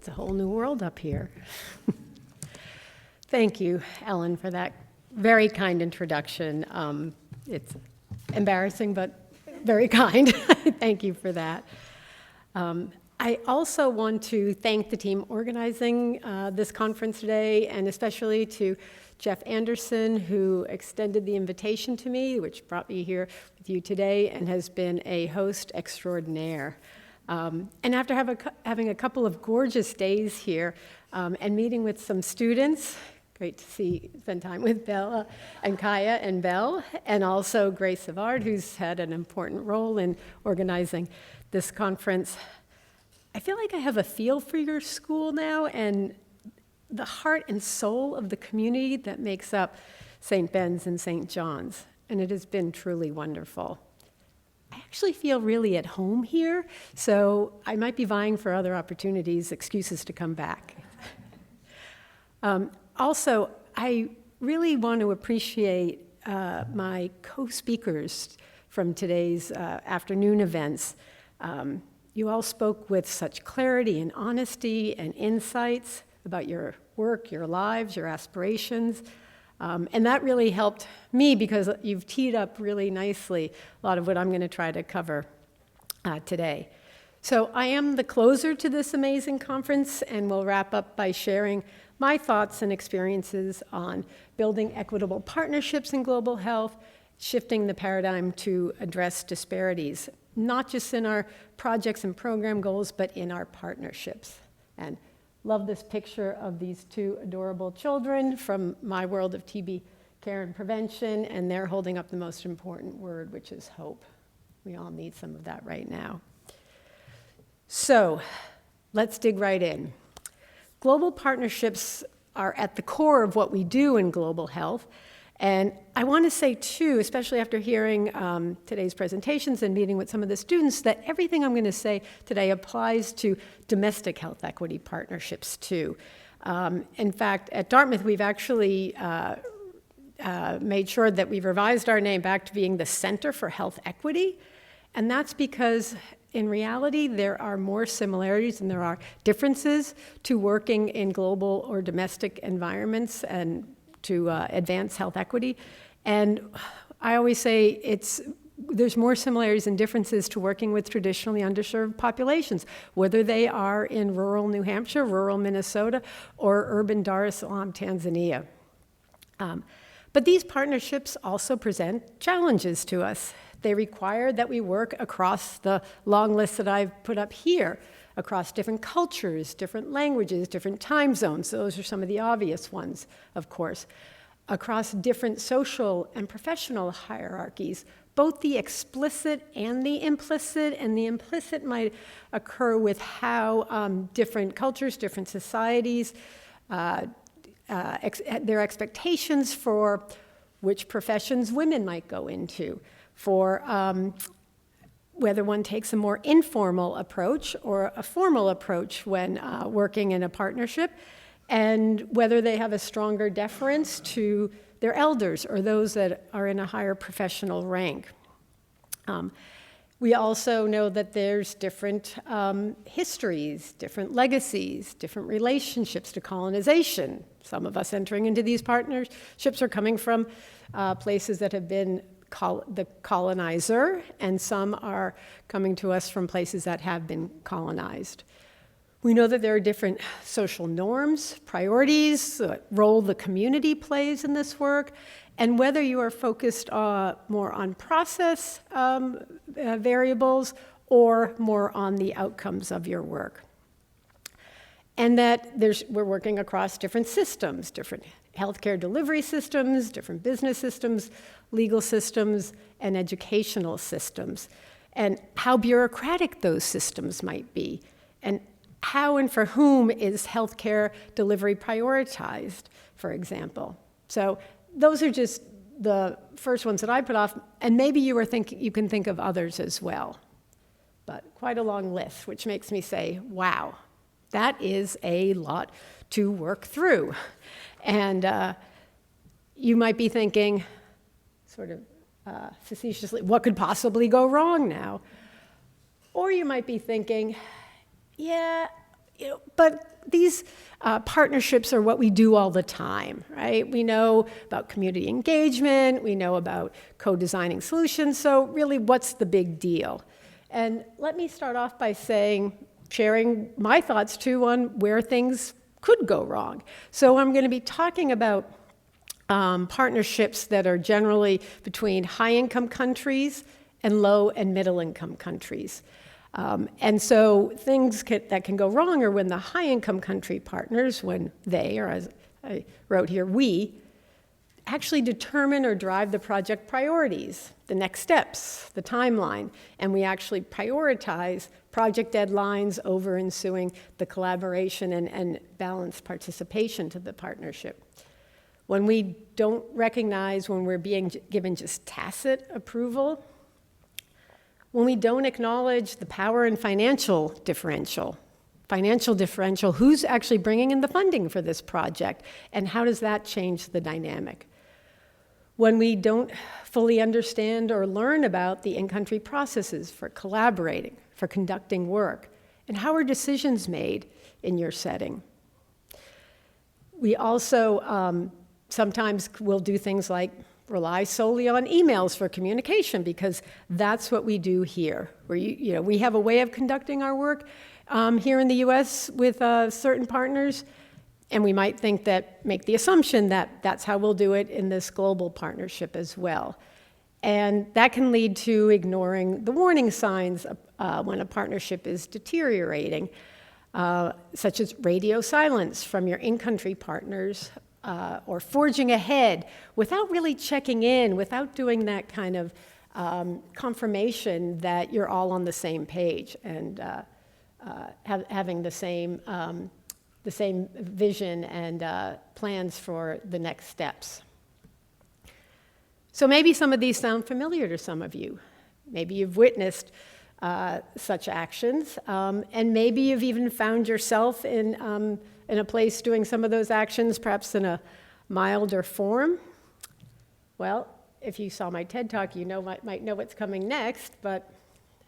It's a whole new world up here. Thank you, Ellen, for that very kind introduction. It's embarrassing, but very kind. Thank you for that. I also want to thank the team organizing this conference today, and especially to Jeff Anderson, who extended the invitation to me, which brought me here with you today, and has been a host extraordinaire. And after having a couple of gorgeous days here and meeting with some students, great to spend time with Bella and Kaya and Belle, and also Grace Savard, who's had an important role in organizing this conference. I feel like I have a feel for your school now and the heart and soul of the community that makes up St. Ben's and St. John's, and it has been truly wonderful. I actually feel really at home here, so I might be vying for other opportunities, excuses to come back. Also, I really want to appreciate my co-speakers from today's afternoon events. You all spoke with such clarity and honesty and insights about your work, your lives, your aspirations. And that really helped me because you've teed up really nicely a lot of what I'm going to try to cover today. So I am the closer to this amazing conference, and we'll wrap up by sharing my thoughts and experiences on building equitable partnerships in global health, shifting the paradigm to address disparities, not just in our projects and program goals, but in our partnerships. And love this picture of these two adorable children from my world of TB care and prevention, and they're holding up the most important word, which is hope. We all need some of that right now. So let's dig right in. Global partnerships are at the core of what we do in global health. And I want to say, too, especially after hearing today's presentations and meeting with some of the students, that everything I'm going to say today applies to domestic health equity partnerships, too. In fact, at Dartmouth, we've actually made sure that we've revised our name back to being the Center for Health Equity. And that's because, in reality, there are more similarities and there are differences to working in global or domestic environments and to advance health equity. And I always say there's more similarities and differences to working with traditionally underserved populations, whether they are in rural New Hampshire, rural Minnesota, or urban Dar es Salaam, Tanzania. But these partnerships also present challenges to us. They require that we work across the long list that I've put up here, across different cultures, different languages, different time zones. Those are some of the obvious ones, of course. Across different social and professional hierarchies, both the explicit and the implicit, and the implicit might occur with how different cultures, different societies, their expectations for which professions women might go into, for whether one takes a more informal approach or a formal approach when working in a partnership, and whether they have a stronger deference to their elders or those that are in a higher professional rank. We also know that there's different histories, different legacies, different relationships to colonization. Some of us entering into these partnerships are coming from places that have been the colonizer, and some are coming to us from places that have been colonized. We know that there are different social norms, priorities, what role the community plays in this work, and whether you are focused more on process variables or more on the outcomes of your work. And that we're working across different systems, different healthcare delivery systems, different business systems, legal systems, and educational systems, and how bureaucratic those systems might be, and how and for whom is healthcare delivery prioritized, for example. So those are just the first ones that I put off, and maybe you can think of others as well. But quite a long list, which makes me say, wow, that is a lot to work through. And you might be thinking, sort of facetiously, what could possibly go wrong now? Or you might be thinking, yeah, But these partnerships are what we do all the time, right? We know about community engagement, we know about co-designing solutions, so really what's the big deal? And let me start off by sharing my thoughts too on where things could go wrong. So I'm going to be talking about partnerships that are generally between high-income countries and low and middle-income countries. And so things that can go wrong are when the high-income country partners, when they, or as I wrote here, we, actually determine or drive the project priorities, the next steps, the timeline, and we actually prioritize project deadlines over ensuing the collaboration and balanced participation to the partnership. When we don't recognize when we're being given just tacit approval, when we don't acknowledge the power and financial differential, who's actually bringing in the funding for this project, and how does that change the dynamic? When we don't fully understand or learn about the in-country processes for collaborating, for conducting work, and how are decisions made in your setting? We also sometimes will do things like rely solely on emails for communication, because that's what we do here. We have a way of conducting our work here in the US with certain partners, and we might make the assumption that that's how we'll do it in this global partnership as well. And that can lead to ignoring the warning signs when a partnership is deteriorating, such as radio silence from your in-country partners, or forging ahead without really checking in, without doing that kind of confirmation that you're all on the same page and having the same vision and plans for the next steps. So maybe some of these sound familiar to some of you. Maybe you've witnessed such actions, and maybe you've even found yourself in a place doing some of those actions, perhaps in a milder form. Well, if you saw my TED Talk, you might know what's coming next, but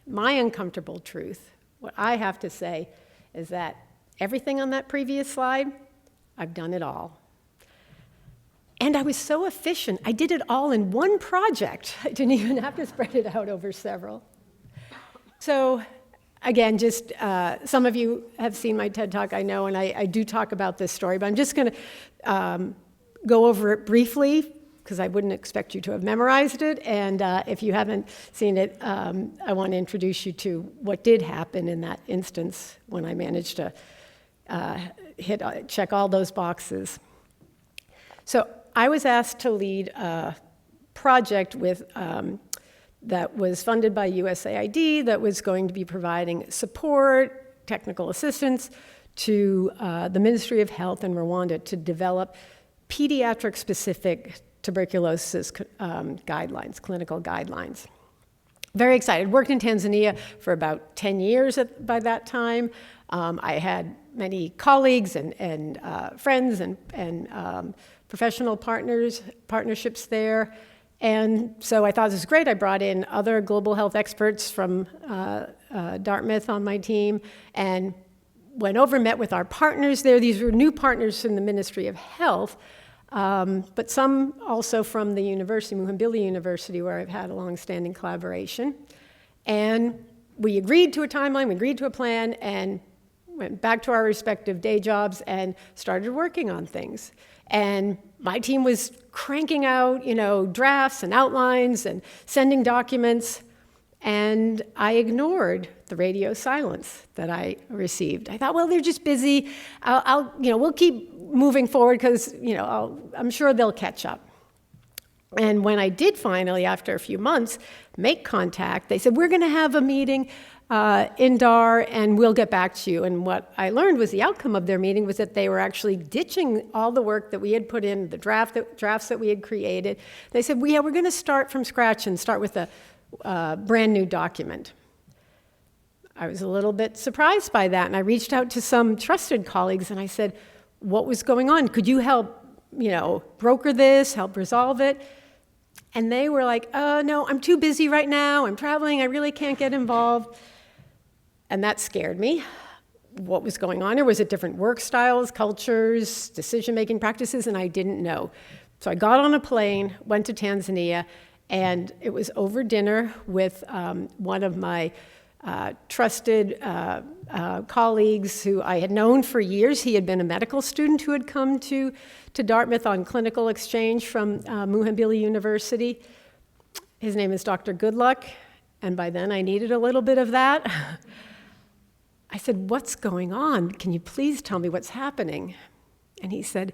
my uncomfortable truth, what I have to say, is that everything on that previous slide, I've done it all. And I was so efficient, I did it all in one project. I didn't even have to spread it out over several. So again, just some of you have seen my TED Talk, I know, and I do talk about this story, but I'm just going to go over it briefly, because I wouldn't expect you to have memorized it. And if you haven't seen it, I want to introduce you to what did happen in that instance when I managed to check all those boxes. So I was asked to lead a project that was funded by USAID that was going to be providing support, technical assistance to the Ministry of Health in Rwanda to develop pediatric-specific tuberculosis guidelines, clinical guidelines. Very excited. Worked in Tanzania for about 10 years by that time. I had many colleagues and friends and professional partnerships there. And so I thought this was great. I brought in other global health experts from Dartmouth on my team and went over and met with our partners there. These were new partners in the Ministry of Health, but some also from the university, Muhimbili University, where I've had a long-standing collaboration. And we agreed to a timeline, we agreed to a plan, and went back to our respective day jobs and started working on things. And my team was cranking out, drafts and outlines and sending documents, and I ignored the radio silence that I received. I thought, well, they're just busy. We'll keep moving forward because, I'm sure they'll catch up. And when I did finally, after a few months, make contact, they said, we're going to have a meeting in Dar, and we'll get back to you. And what I learned was the outcome of their meeting was that they were actually ditching all the work that we had put in, the drafts that we had created. They said, we're going to start from scratch and start with a brand new document. I was a little bit surprised by that, and I reached out to some trusted colleagues, and I said, what was going on? Could you help, broker this, help resolve it? And they were like, no, I'm too busy right now. I'm traveling. I really can't get involved. And that scared me. what was going on, or was it different work styles, cultures, decision-making practices, and I didn't know. So I got on a plane, went to Tanzania, and it was over dinner with one of my trusted colleagues who I had known for years. He had been a medical student who had come to Dartmouth on clinical exchange from Muhimbili University. His name is Dr. Goodluck, and by then I needed a little bit of that. I said, "What's going on? Can you please tell me what's happening?" And he said,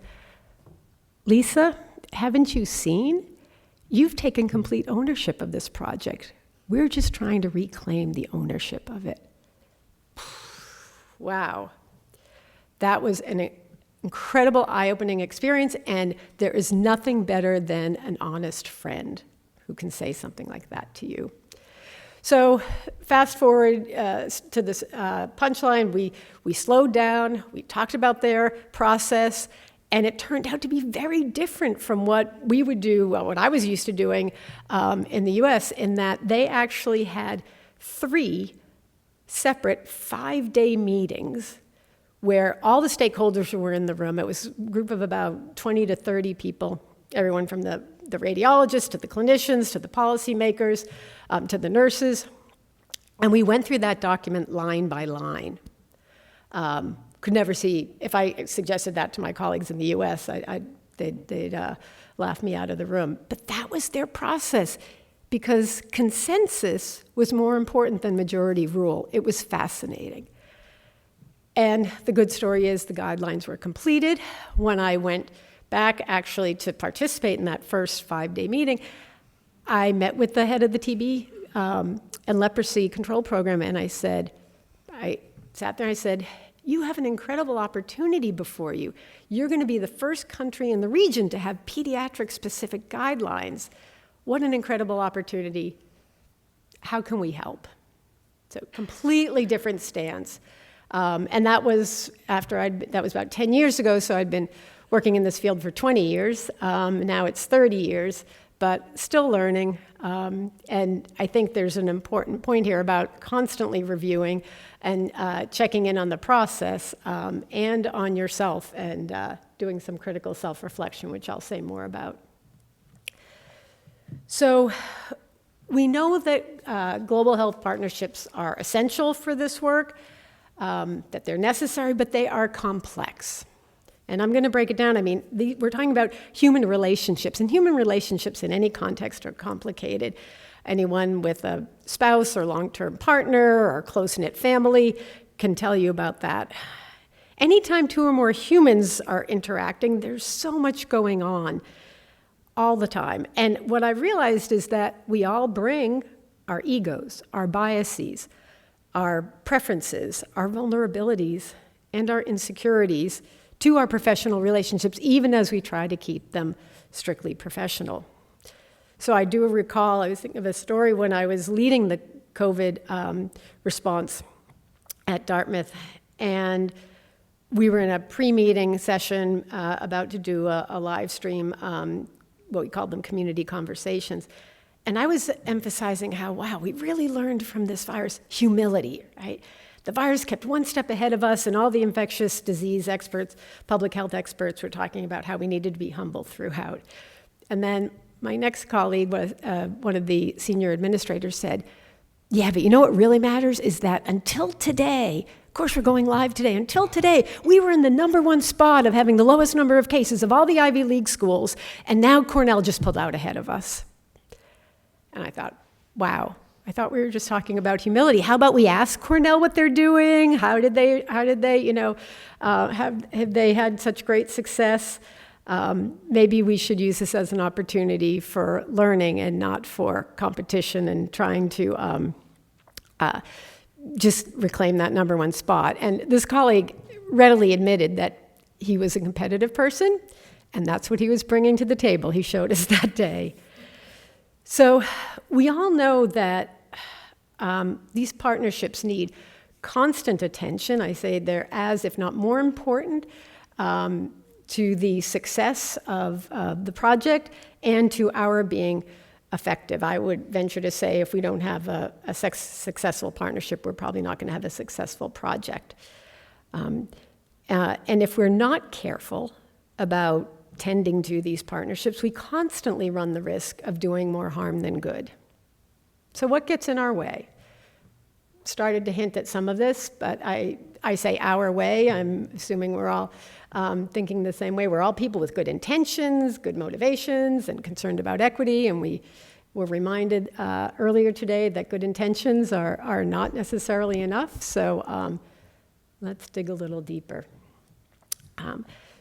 "Lisa, haven't you seen? You've taken complete ownership of this project. We're just trying to reclaim the ownership of it." Wow. That was an incredible eye-opening experience, and there is nothing better than an honest friend who can say something like that to you. So fast forward to this punchline, we slowed down, we talked about their process, and it turned out to be very different from what we would do, well, what I was used to doing in the US, in that they actually had 3 separate 5-day meetings where all the stakeholders were in the room. It was a group of about 20 to 30 people, everyone from the radiologists to the clinicians to the policymakers to the nurses. And we went through that document line by line. Could never see, if I suggested that to my colleagues in the US, they'd laugh me out of the room. But that was their process, because consensus was more important than majority rule. It was fascinating. And the good story is the guidelines were completed. When I went back actually to participate in that first 5-day meeting, I met with the head of the TB and leprosy control program, and I sat there and I said, "You have an incredible opportunity before you. You're going to be the first country in the region to have pediatric-specific guidelines. What an incredible opportunity. How can we help?" So completely different stance. And that was that was about 10 years ago, so I'd been working in this field for 20 years. Now it's 30 years, but still learning. And I think there's an important point here about constantly reviewing and checking in on the process and on yourself, and doing some critical self-reflection, which I'll say more about. So we know that global health partnerships are essential for this work, that they're necessary, but they are complex. And I'm going to break it down. I mean, we're talking about human relationships, and human relationships in any context are complicated. Anyone with a spouse or long-term partner or close-knit family can tell you about that. Anytime 2 or more humans are interacting, there's so much going on all the time. And what I've realized is that we all bring our egos, our biases, our preferences, our vulnerabilities, and our insecurities to our professional relationships, even as we try to keep them strictly professional. So I do recall, I was thinking of a story when I was leading the COVID response at Dartmouth, and we were in a pre-meeting session about to do a live stream, what we called them community conversations. And I was emphasizing how, wow, we really learned from this virus humility, right? The virus kept one step ahead of us, and all the infectious disease experts, public health experts, were talking about how we needed to be humble throughout. And then my next colleague, one of the senior administrators, said, "Yeah, but you know what really matters is that until today, of course we're going live today, until today, we were in the #1 spot of having the lowest number of cases of all the Ivy League schools, and now Cornell just pulled out ahead of us." And I thought, wow, I thought we were just talking about humility. How about we ask Cornell what they're doing? How did they, have they had such great success? Maybe we should use this as an opportunity for learning and not for competition and trying to just reclaim that #1 spot. And this colleague readily admitted that he was a competitive person, and that's what he was bringing to the table. He showed us that day. So we all know that these partnerships need constant attention. I say they're as, if not more important, to the success of the project and to our being effective. I would venture to say if we don't have a successful partnership, we're probably not going to have a successful project. And if we're not careful about tending to these partnerships, we constantly run the risk of doing more harm than good. So what gets in our way? Started to hint at some of this, but I say our way. I'm assuming we're all thinking the same way. We're all people with good intentions, good motivations, and concerned about equity, and we were reminded earlier today that good intentions are not necessarily enough, so let's dig a little deeper.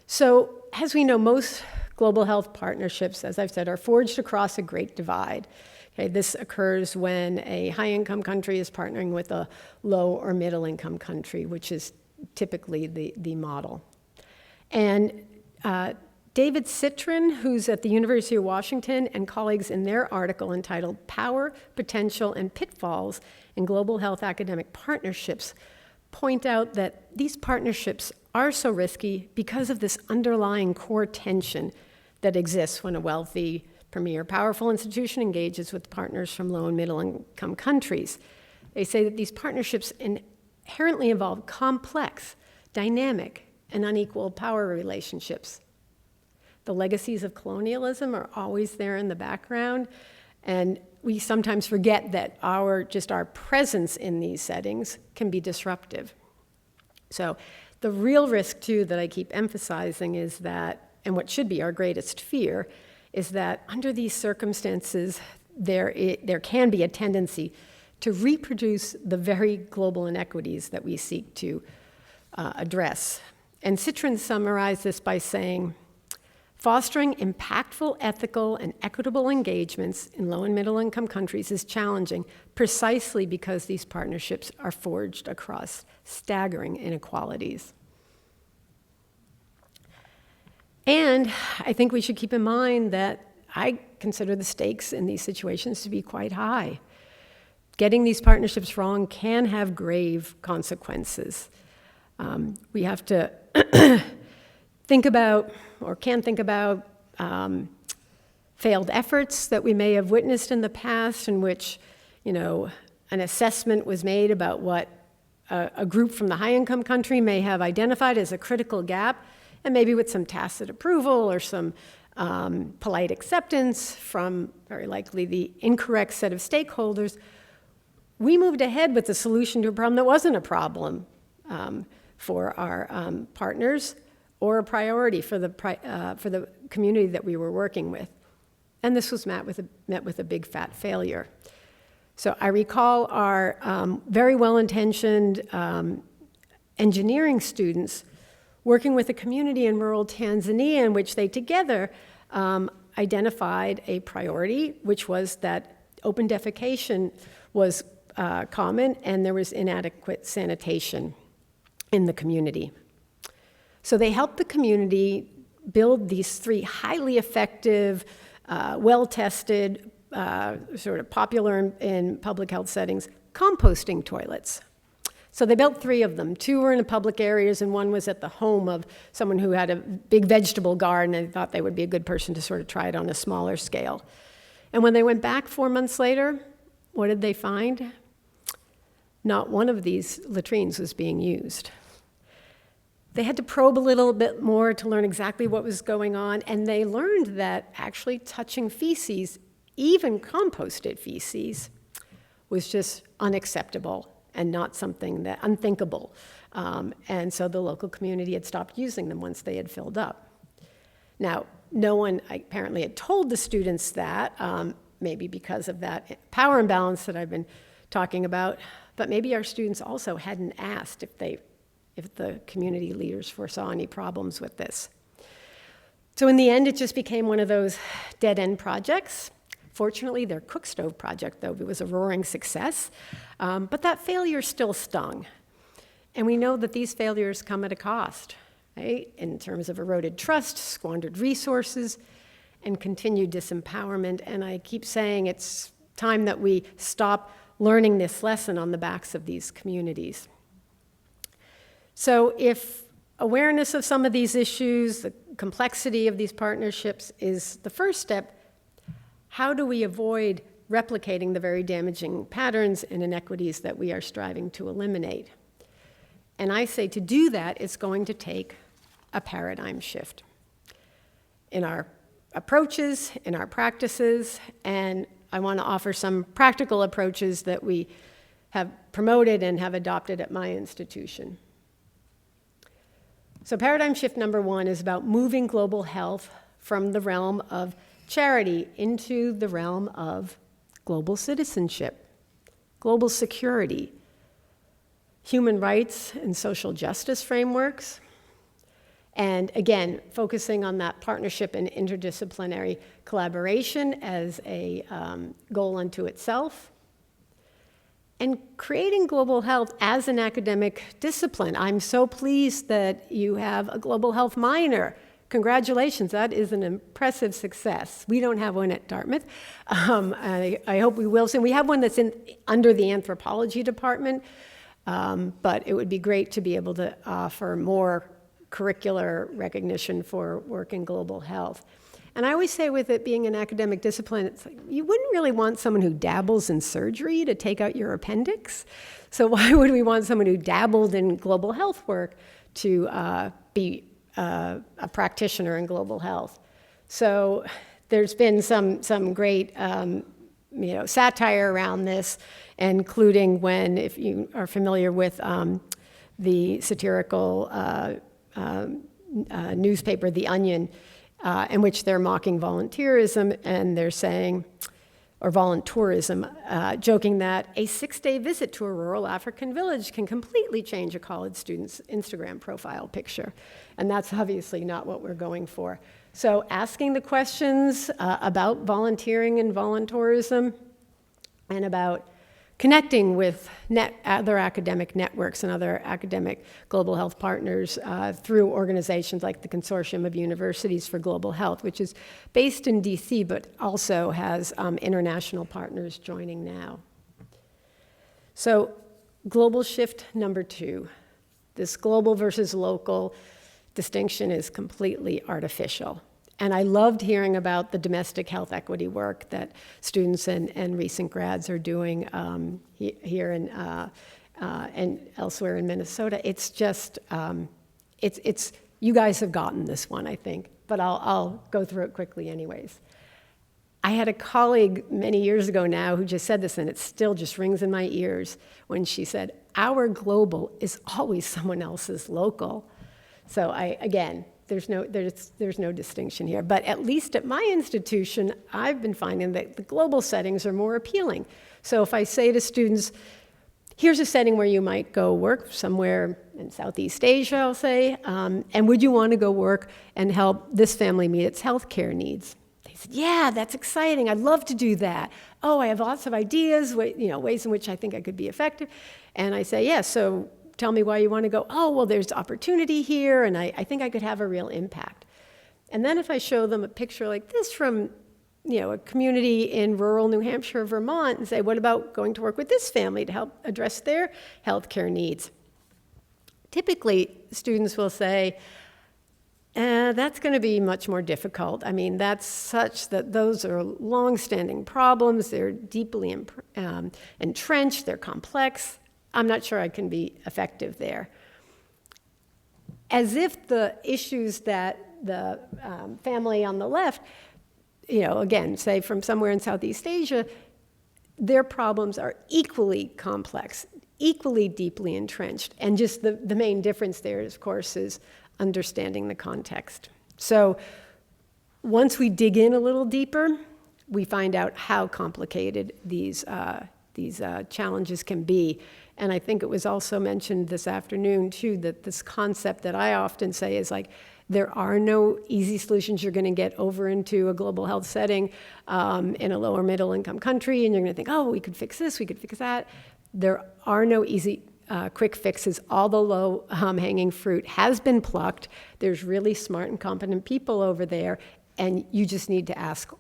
So as we know, most global health partnerships, as I've said, are forged across a great divide. Okay, this occurs when a high-income country is partnering with a low or middle-income country, which is typically the model. And David Citrin, who's at the University of Washington, and colleagues in their article entitled Power, Potential, and Pitfalls in Global Health Academic Partnerships, point out that these partnerships are so risky because of this underlying core tension that exists when a wealthy, premier, powerful institution engages with partners from low and middle-income countries. They say that these partnerships inherently involve complex, dynamic, and unequal power relationships. The legacies of colonialism are always there in the background, and we sometimes forget that our presence in these settings can be disruptive. So the real risk, too, that I keep emphasizing is that, and what should be our greatest fear, is that under these circumstances, there can be a tendency to reproduce the very global inequities that we seek to address. And Citrin summarized this by saying, fostering impactful, ethical, and equitable engagements in low and middle-income countries is challenging precisely because these partnerships are forged across staggering inequalities. And I think we should keep in mind that I consider the stakes in these situations to be quite high. Getting these partnerships wrong can have grave consequences. We have to think about failed efforts that we may have witnessed in the past in which, an assessment was made about what a group from the high-income country may have identified as a critical gap, and maybe with some tacit approval or some polite acceptance from, very likely, the incorrect set of stakeholders, we moved ahead with the solution to a problem that wasn't a problem for our partners or a priority for the community that we were working with. And this was met with a big fat failure. So I recall our very well-intentioned engineering students working with a community in rural Tanzania in which they together identified a priority, which was that open defecation was common and there was inadequate sanitation in the community. So they helped the community build these 3 highly effective, well-tested, sort of popular in public health settings, composting toilets. So they built 3 of them. 2 were in the public areas, and 1 was at the home of someone who had a big vegetable garden and thought they would be a good person to sort of try it on a smaller scale. And when they went back 4 months later, what did they find? Not one of these latrines was being used. They had to probe a little bit more to learn exactly what was going on, and they learned that actually touching feces, even composted feces, was just unacceptable and not something that, unthinkable. And so the local community had stopped using them once they had filled up. Now, no one apparently had told the students that, maybe because of that power imbalance that I've been talking about, but maybe our students also hadn't asked if the community leaders foresaw any problems with this. So in the end, it just became one of those dead-end projects. Fortunately, their cook stove project, though, it was a roaring success, but that failure still stung. And we know that these failures come at a cost, right? In terms of eroded trust, squandered resources, and continued disempowerment. And I keep saying it's time that we stop learning this lesson on the backs of these communities. So if awareness of some of these issues, the complexity of these partnerships is the first step, how do we avoid replicating the very damaging patterns and inequities that we are striving to eliminate? And I say to do that, it's going to take a paradigm shift in our approaches, in our practices, and I want to offer some practical approaches that we have promoted and have adopted at my institution. So paradigm shift number one is about moving global health from the realm of charity into the realm of global citizenship, global security, human rights and social justice frameworks, and again, focusing on that partnership and interdisciplinary collaboration as a goal unto itself, and creating global health as an academic discipline. I'm so pleased that you have a global health minor. Congratulations, that is an impressive success. We don't have one at Dartmouth. I hope we will soon. We have one that's under the anthropology department, but it would be great to be able to offer more curricular recognition for work in global health. And I always say with it being an academic discipline, it's like, you wouldn't really want someone who dabbles in surgery to take out your appendix. So why would we want someone who dabbled in global health work to be a practitioner in global health? So there's been some great satire around this, including when, if you are familiar with the satirical newspaper, The Onion, in which they're mocking volunteerism, and they're saying, or voluntourism, joking that a 6-day visit to a rural African village can completely change a college student's Instagram profile picture. And that's obviously not what we're going for. So asking the questions about volunteering and voluntourism, and about connecting with other academic networks and other academic global health partners through organizations like the Consortium of Universities for Global Health, which is based in DC, but also has international partners joining now. So global shift number two, this global versus local distinction is completely artificial. And I loved hearing about the domestic health equity work that students and recent grads are doing here and elsewhere in Minnesota. It's just, you guys have gotten this one, I think, but I'll go through it quickly anyways. I had a colleague many years ago now who just said this, and it still just rings in my ears when she said, "Our global is always someone else's local." So again, there's no distinction here. But at least at my institution, I've been finding that the global settings are more appealing. So if I say to students, here's a setting where you might go work somewhere in Southeast Asia, I'll say, and would you want to go work and help this family meet its healthcare needs? They said, yeah, that's exciting. I'd love to do that. Oh, I have lots of ideas, ways in which I think I could be effective. And I say, yeah, so tell me why you want to go. Oh, well, there's opportunity here, and I think I could have a real impact. And then if I show them a picture like this from a community in rural New Hampshire or Vermont and say, what about going to work with this family to help address their healthcare needs? Typically, students will say, that's going to be much more difficult. I mean, that's such that those are long-standing problems. They're deeply entrenched. They're complex. I'm not sure I can be effective there. As if the issues that the family on the left, again, say from somewhere in Southeast Asia, their problems are equally complex, equally deeply entrenched. And just the main difference there, of course, is understanding the context. So once we dig in a little deeper, we find out how complicated these challenges can be. And I think it was also mentioned this afternoon, too, that this concept that I often say is like, there are no easy solutions. You're going to get over into a global health setting in a lower middle income country, and you're going to think, oh, we could fix this, we could fix that. There are no easy quick fixes. All the low hanging fruit has been plucked. There's really smart and competent people over there, and you just need to ask,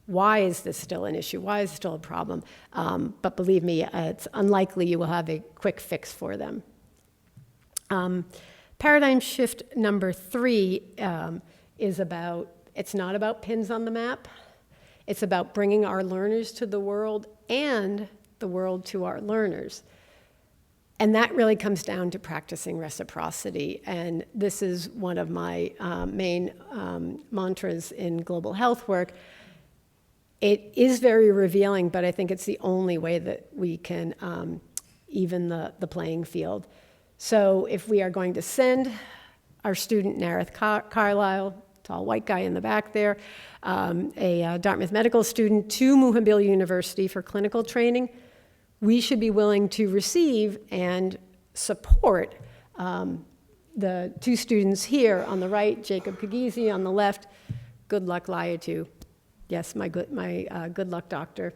why is this still an issue? Why is it still a problem? But believe me, it's unlikely you will have a quick fix for them. Paradigm shift number 3 is about, it's not about pins on the map. It's about bringing our learners to the world and the world to our learners. And that really comes down to practicing reciprocity. And this is one of my main mantras in global health work. It is very revealing, but I think it's the only way that we can even the playing field. So if we are going to send our student, Nareth Carlisle, tall white guy in the back there, a Dartmouth medical student to Muhimbili University for clinical training, we should be willing to receive and support the two students here on the right, Jacob Kagizi on the left, good luck Liatu. Yes, my good luck doctor.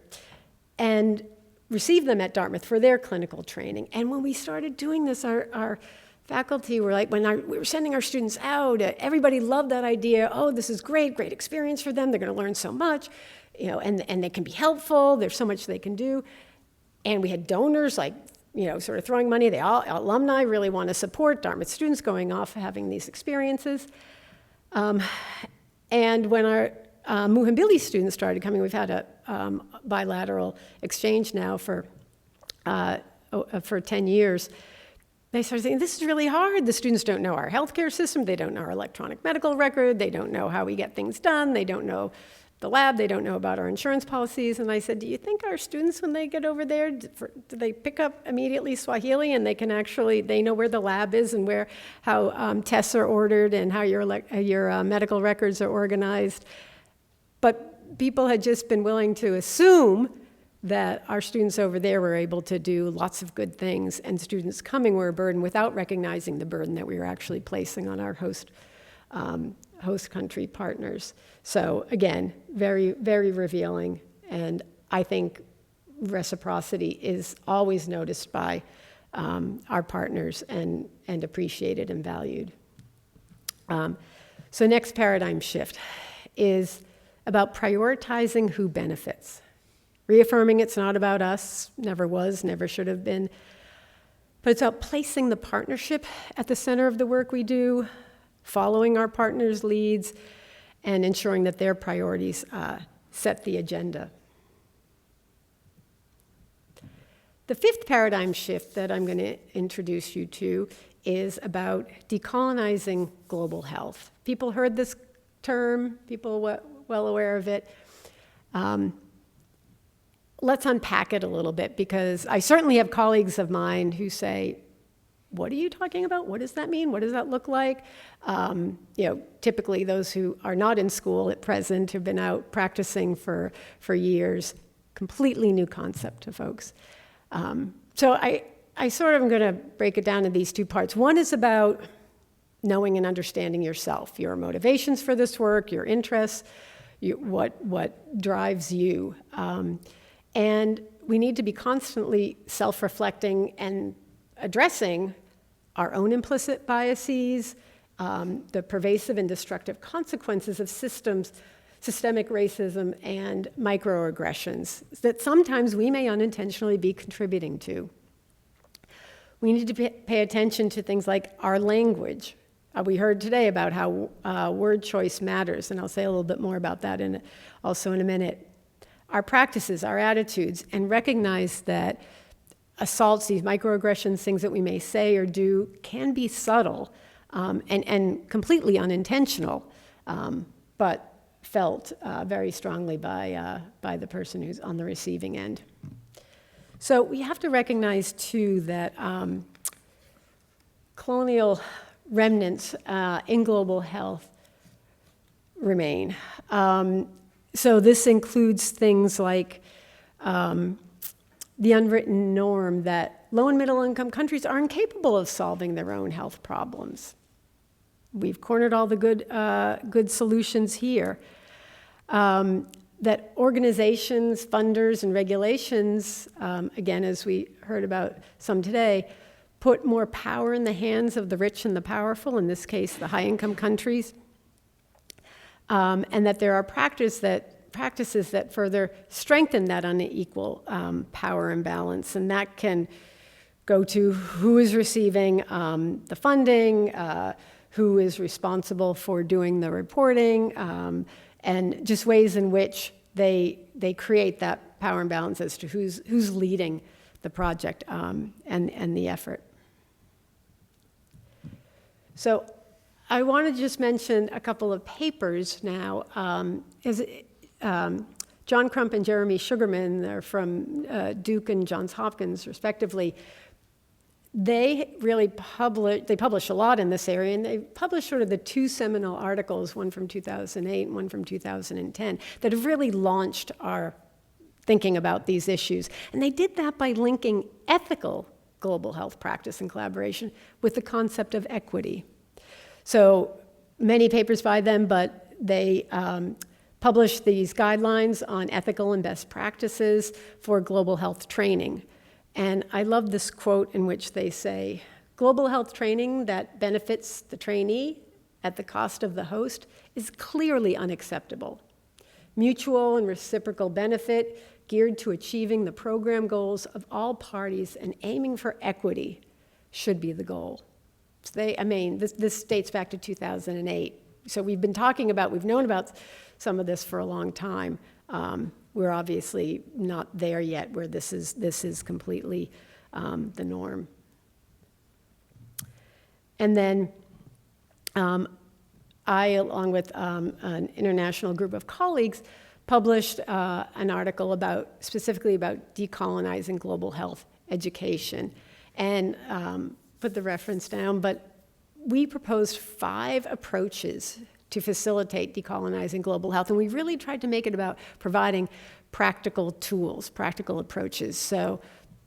And receive them at Dartmouth for their clinical training. And when we started doing this, our faculty were like, we were sending our students out, everybody loved that idea. Oh, this is great experience for them. They're going to learn so much, and they can be helpful. There's so much they can do. And we had donors sort of throwing money. Alumni really want to support Dartmouth students going off having these experiences. And when our Muhimbili students started coming, we've had a bilateral exchange now for 10 years. They started saying, this is really hard. The students don't know our healthcare system. They don't know our electronic medical record. They don't know how we get things done. They don't know the lab. They don't know about our insurance policies. And I said, do you think our students, when they get over there, do they pick up immediately Swahili and they know where the lab is and how tests are ordered and how your medical records are organized? But people had just been willing to assume that our students over there were able to do lots of good things, and students coming were a burden without recognizing the burden that we were actually placing on our host country partners. So again, very, very revealing, and I think reciprocity is always noticed by our partners and appreciated and valued. So next paradigm shift is about prioritizing who benefits. Reaffirming it's not about us, never was, never should have been, but it's about placing the partnership at the center of the work we do, following our partners' leads, and ensuring that their priorities set the agenda. The fifth paradigm shift that I'm going to introduce you to is about decolonizing global health. People heard this term, people well aware of it. Let's unpack it a little bit, because I certainly have colleagues of mine who say, what are you talking about? What does that mean? What does that look like? Typically those who are not in school at present, who've been out practicing for years, completely new concept to folks. So I sort of am going to break it down in these two parts. One is about knowing and understanding yourself, your motivations for this work, your interests, what drives you. And we need to be constantly self-reflecting and addressing our own implicit biases, the pervasive and destructive consequences of systemic racism and microaggressions that sometimes we may unintentionally be contributing to. We need to pay attention to things like our language. We heard today about how word choice matters, and I'll say a little bit more about that also in a minute. Our practices, our attitudes, and recognize that assaults, these microaggressions, things that we may say or do, can be subtle and completely unintentional, but felt very strongly by the person who's on the receiving end. So we have to recognize, too, that colonial remnants in global health remain. So this includes things like the unwritten norm that low and middle income countries are incapable of solving their own health problems. We've cornered all the good solutions here. That organizations, funders, and regulations, again, as we heard about some today, put more power in the hands of the rich and the powerful, in this case, the high-income countries, and that there are practices that further strengthen that unequal power imbalance, and that can go to who is receiving the funding, who is responsible for doing the reporting, and just ways in which they create that power imbalance as to who's leading the project and the effort. So I want to just mention a couple of papers now. John Crump and Jeremy Sugarman, they're from Duke and Johns Hopkins, respectively. They really publish a lot in this area, and they published sort of the two seminal articles, one from 2008 and one from 2010, that have really launched our thinking about these issues. And they did that by linking ethical global health practice and collaboration with the concept of equity. So many papers by them, but they published these guidelines on ethical and best practices for global health training. And I love this quote in which they say, global health training that benefits the trainee at the cost of the host is clearly unacceptable. Mutual and reciprocal benefit geared to achieving the program goals of all parties and aiming for equity should be the goal. So this dates back to 2008. So we've known about some of this for a long time. We're obviously not there yet where this is completely the norm. And then I, along with an international group of colleagues, published an article specifically about decolonizing global health education, and put the reference down, but we proposed 5 approaches to facilitate decolonizing global health, and we really tried to make it about providing practical tools, practical approaches. So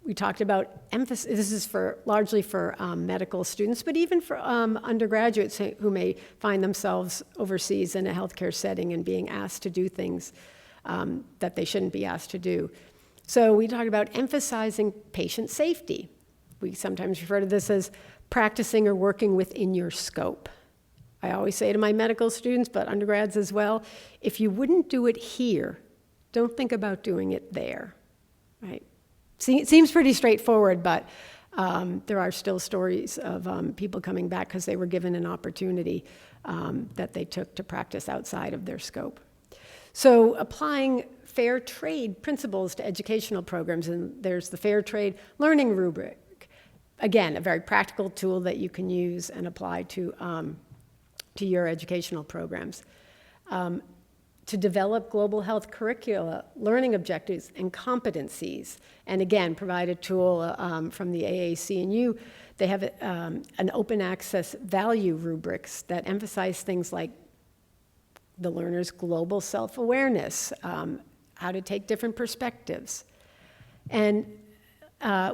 we talked about emphasis. This is largely for medical students, but even for undergraduates who may find themselves overseas in a healthcare setting and being asked to do things that they shouldn't be asked to do. So we talked about emphasizing patient safety. We sometimes refer to this as practicing or working within your scope. I always say to my medical students, but undergrads as well, if you wouldn't do it here, don't think about doing it there, right? It seems pretty straightforward, but there are still stories of people coming back because they were given an opportunity that they took to practice outside of their scope. So applying fair trade principles to educational programs, and there's the fair trade learning rubric. Again, a very practical tool that you can use and apply to your educational programs. To develop global health curricula, learning objectives, and competencies. And again, provide a tool from the AAC&U. They have an open access value rubrics that emphasize things like the learner's global self-awareness, how to take different perspectives. And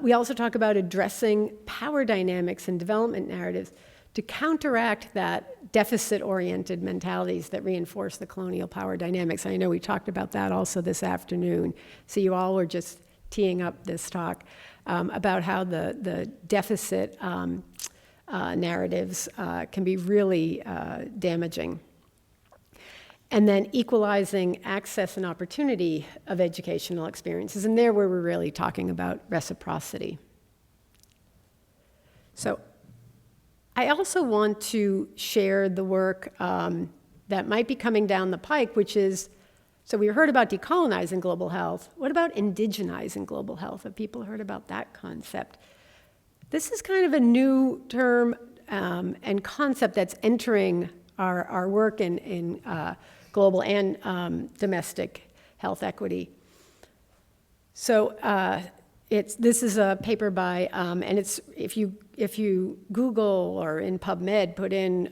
we also talk about addressing power dynamics and development narratives to counteract that deficit-oriented mentalities that reinforce the colonial power dynamics. I know we talked about that also this afternoon. So you all were just teeing up this talk about how the deficit narratives can be really damaging. And then equalizing access and opportunity of educational experiences. And there where we're really talking about reciprocity. So I also want to share the work that might be coming down the pike, which is, so we heard about decolonizing global health. What about indigenizing global health? Have people heard about that concept? This is kind of a new term and concept that's entering our work in global and domestic health equity. So this is a paper by, and it's if you Google or in PubMed put in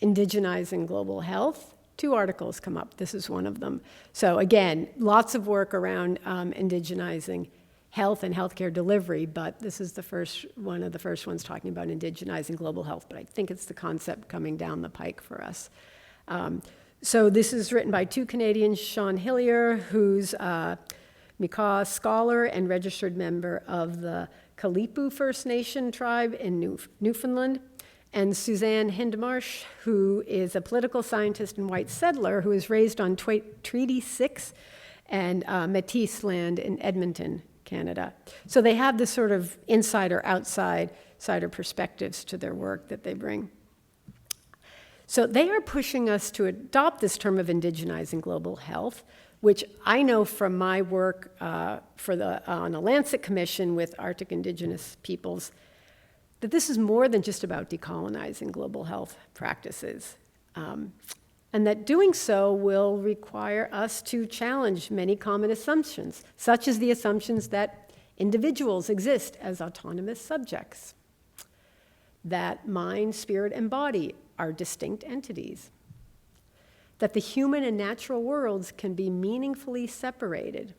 indigenizing global health, 2 articles come up. This is one of them. So again, lots of work around indigenizing health and healthcare delivery, but this is one of the first ones talking about indigenizing global health, but I think it's the concept coming down the pike for us. So this is written by 2 Canadians, Sean Hillier, who's a Mi'kmaq scholar and registered member of the Kalipu First Nation tribe in Newfoundland, and Suzanne Hindmarsh, who is a political scientist and white settler who is raised on Treaty 6 and Métis land in Edmonton, Canada. So they have this sort of insider-outsider perspectives to their work that they bring. So they are pushing us to adopt this term of indigenizing global health, which I know from my work on the Lancet Commission with Arctic indigenous peoples, that this is more than just about decolonizing global health practices. And that doing so will require us to challenge many common assumptions, such as the assumptions that individuals exist as autonomous subjects, that mind, spirit, and body are distinct entities, that the human and natural worlds can be meaningfully separated,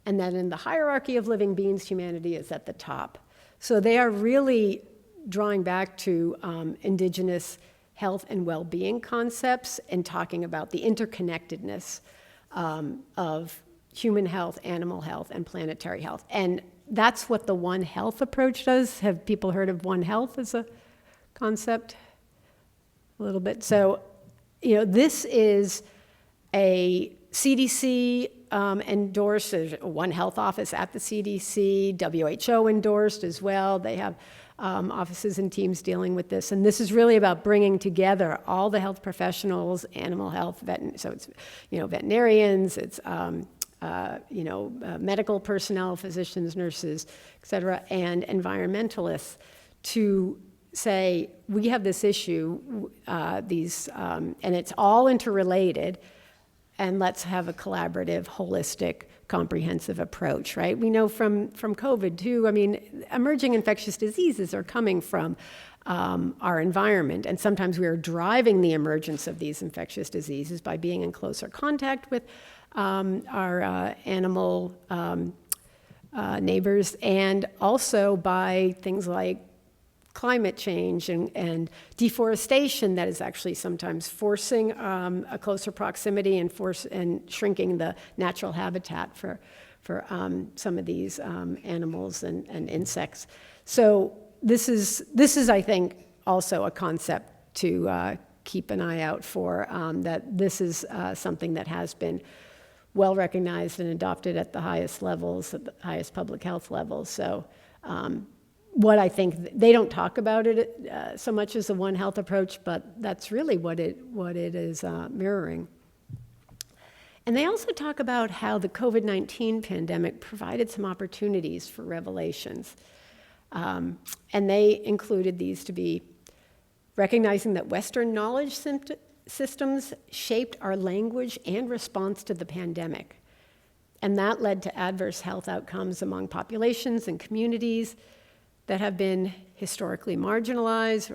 and that in the hierarchy of living beings, humanity is at the top. So they are really drawing back to indigenous health and well-being concepts and talking about the interconnectedness of human health, animal health, and planetary health. And that's what the One Health approach does. Have people heard of One Health as a concept? A little bit. So, this is a CDC endorsed, One Health office at the CDC, WHO endorsed as well. They have offices and teams dealing with this. And this is really about bringing together all the health professionals, animal health, so it's, veterinarians, it's, medical personnel, physicians, nurses, et cetera, and environmentalists to say, we have this issue, and it's all interrelated, and let's have a collaborative, holistic, comprehensive approach, right? We know from COVID too, emerging infectious diseases are coming from our environment, and sometimes we are driving the emergence of these infectious diseases by being in closer contact with our animal neighbors, and also by things like climate change and deforestation that is actually sometimes forcing a closer proximity and shrinking the natural habitat for some of these animals and insects. So this is I think also a concept to keep an eye out for, that this is something that has been well recognized and adopted at the highest levels, at the highest public health levels. So what I think, they don't talk about it so much as the One Health approach, but that's really what it is mirroring. And they also talk about how the COVID-19 pandemic provided some opportunities for revelations. And they included these to be recognizing that Western knowledge systems shaped our language and response to the pandemic. And that led to adverse health outcomes among populations and communities that have been historically marginalized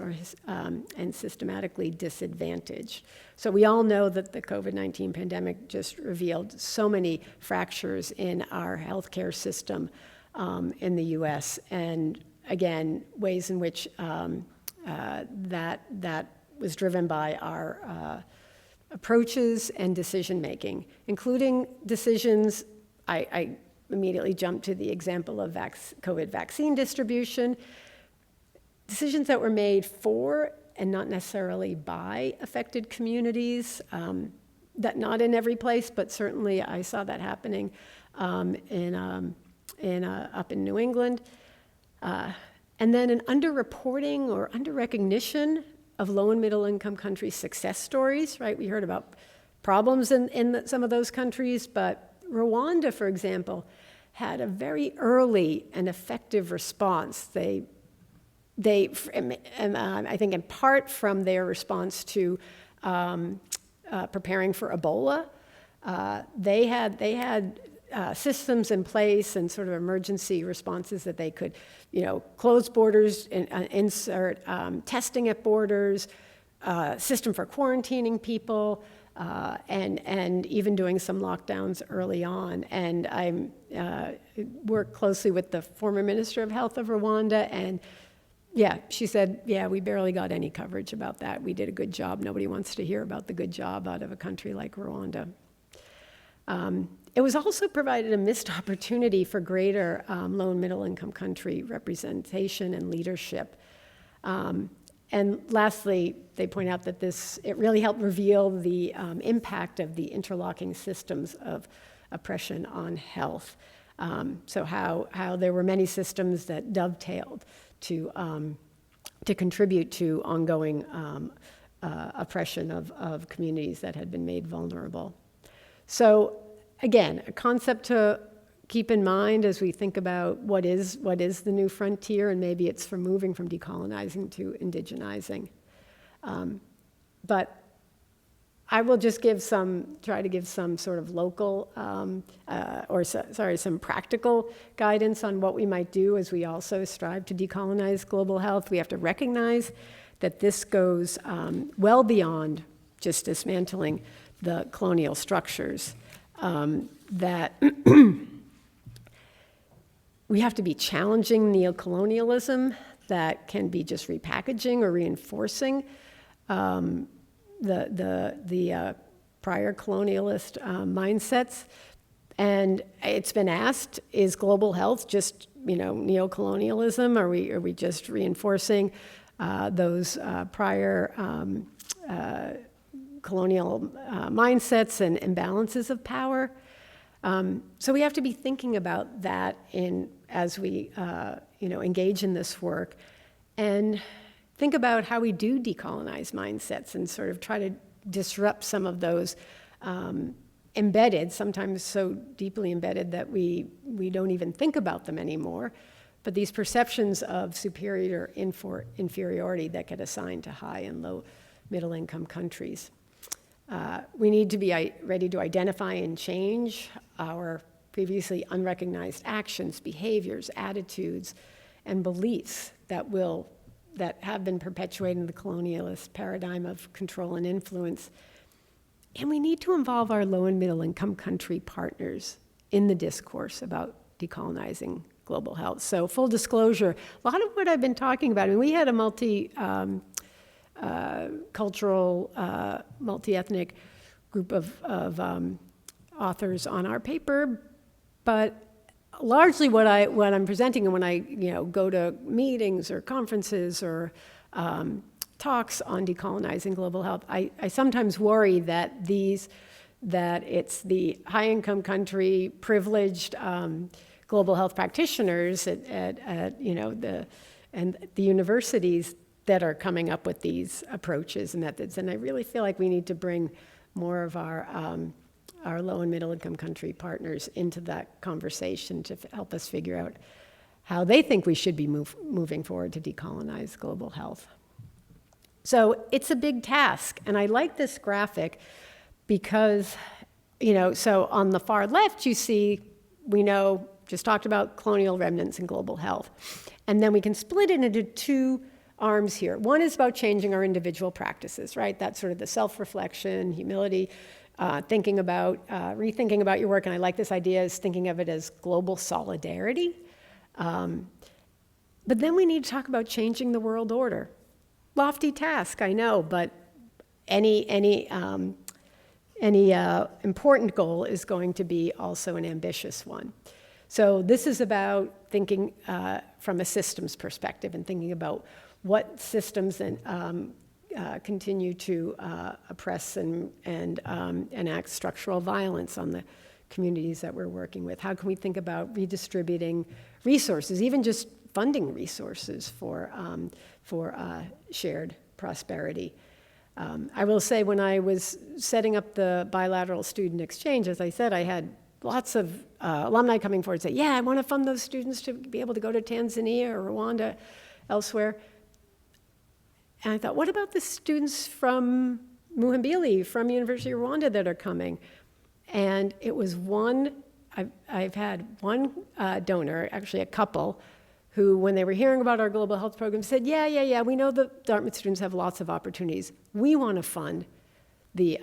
and systematically disadvantaged. So we all know that the COVID-19 pandemic just revealed so many fractures in our healthcare system in the US, and again, ways in which that was driven by our approaches and decision-making, including decisions. I immediately jumped to the example of COVID vaccine distribution, decisions that were made for and not necessarily by affected communities, that not in every place, but certainly I saw that happening up in New England. And then an underreporting or underrecognition of low and middle income countries' success stories, right? We heard about problems in some of those countries, but Rwanda, for example, had a very early and effective response. I think in part from their response to preparing for Ebola, they had systems in place and sort of emergency responses that they could, close borders, insert testing at borders, system for quarantining people, and even doing some lockdowns early on. And I worked closely with the former Minister of Health of Rwanda, and she said, we barely got any coverage about that. We did a good job. Nobody wants to hear about the good job out of a country like Rwanda. It was also provided a missed opportunity for greater low and middle income country representation and leadership. And lastly, they point out that it really helped reveal the impact of the interlocking systems of oppression on health. So how there were many systems that dovetailed to contribute to ongoing oppression of communities that had been made vulnerable. So again, a concept to keep in mind as we think about what is the new frontier, and maybe it's from moving from decolonizing to indigenizing. But I will just try to give some sort of local, some practical guidance on what we might do as we also strive to decolonize global health. We have to recognize that this goes well beyond just dismantling the colonial structures, that we have to be challenging neocolonialism that can be just repackaging or reinforcing the prior colonialist mindsets. And it's been asked, is global health just neocolonialism? Are we just reinforcing those prior colonial mindsets and imbalances of power? So we have to be thinking about that as we engage in this work, and think about how we do decolonize mindsets and sort of try to disrupt some of those embedded, sometimes so deeply embedded that we don't even think about them anymore, but these perceptions of superior inferiority that get assigned to high and low middle income countries. We need to be ready to identify and change our previously unrecognized actions, behaviors, attitudes, and beliefs that have been perpetuating the colonialist paradigm of control and influence. And we need to involve our low and middle income country partners in the discourse about decolonizing global health. So full disclosure, a lot of what I've been talking about, we had a multi-cultural, multi-ethnic group of authors on our paper, but largely what I'm presenting, and when I go to meetings or conferences or talks on decolonizing global health, I sometimes worry that it's the high-income country privileged global health practitioners at the universities that are coming up with these approaches and methods. And I really feel like we need to bring more of our low and middle income country partners into that conversation to help us figure out how they think we should be moving forward to decolonize global health. So it's a big task. And I like this graphic because, so on the far left, you see, just talked about colonial remnants in global health. And then we can split it into two arms here. One is about changing our individual practices, right? That's sort of the self-reflection, humility, rethinking about your work. And I like this idea as thinking of it as global solidarity. But then we need to talk about changing the world order. Lofty task, I know, but any important goal is going to be also an ambitious one. So this is about thinking from a systems perspective and thinking about what systems continue to oppress and enact structural violence on the communities that we're working with. How can we think about redistributing resources, even just funding resources for shared prosperity? I will say, when I was setting up the bilateral student exchange, as I said, I had lots of alumni coming forward and say, yeah, I want to fund those students to be able to go to Tanzania or Rwanda, elsewhere. And I thought, what about the students from Muhimbili, from University of Rwanda that are coming? And it was I've had one donor, actually a couple, who, when they were hearing about our global health program, said, yeah, we know the Dartmouth students have lots of opportunities. We want to fund the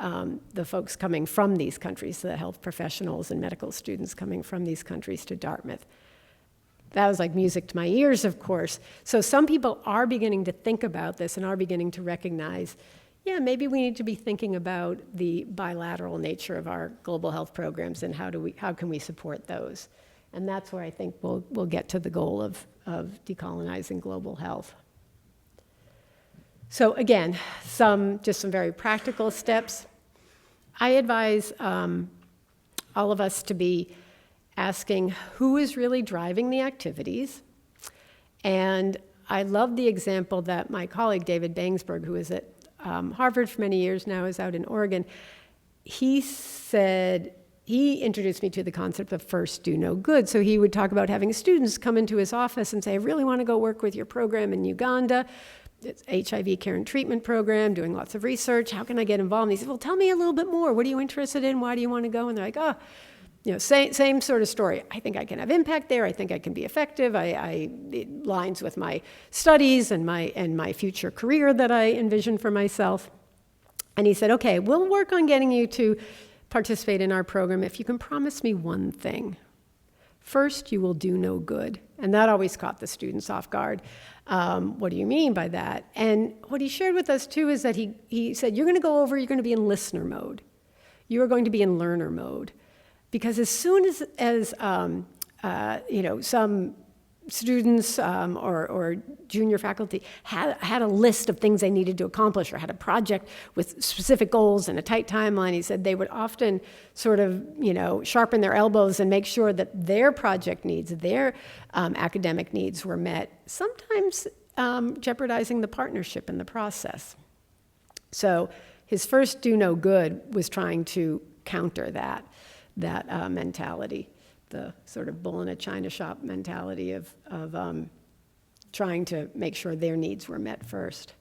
folks coming from these countries, the health professionals and medical students coming from these countries to Dartmouth. That was like music to my ears, of course. So some people are beginning to think about this and are beginning to recognize, yeah, maybe we need to be thinking about the bilateral nature of our global health programs and how can we support those. And that's where I think we'll get to the goal of decolonizing global health. So again, some very practical steps. I advise all of us to be asking who is really driving the activities. And I love the example that my colleague David Bangsberg, who is at Harvard for many years now, is out in Oregon. He introduced me to the concept of first do no good. So he would talk about having students come into his office and say, I really want to go work with your program in Uganda. It's HIV care and treatment program, doing lots of research. How can I get involved? And he said, well, tell me a little bit more. What are you interested in? Why do you want to go? And they're like, same sort of story. I think I can have impact there. I think I can be effective. It lines with my studies and my future career that I envision for myself. And he said, okay, we'll work on getting you to participate in our program if you can promise me one thing. First, you will do no good. And that always caught the students off guard. What do you mean by that? And what he shared with us, too, is that he said, you're going to be in listener mode. You are going to be in learner mode. Because as soon as some students or junior faculty had a list of things they needed to accomplish or had a project with specific goals and a tight timeline, he said they would often sort of, sharpen their elbows and make sure that their project needs, their academic needs were met, sometimes jeopardizing the partnership in the process. So his first do no good was trying to counter that mentality, the sort of bull in a china shop mentality of trying to make sure their needs were met first.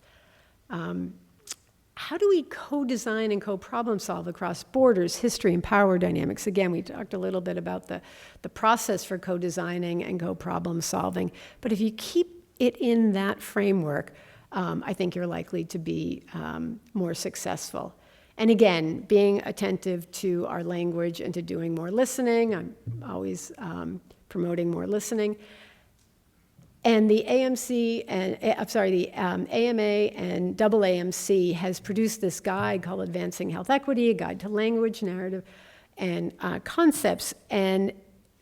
How do we co-design and co-problem solve across borders, history, and power dynamics? Again, we talked a little bit about the process for co-designing and co-problem solving, but if you keep it in that framework, I think you're likely to be more successful. And again, being attentive to our language and to doing more listening. I'm always promoting more listening. And the AMA and AAMC has produced this guide called Advancing Health Equity, a guide to language, narrative, and concepts. And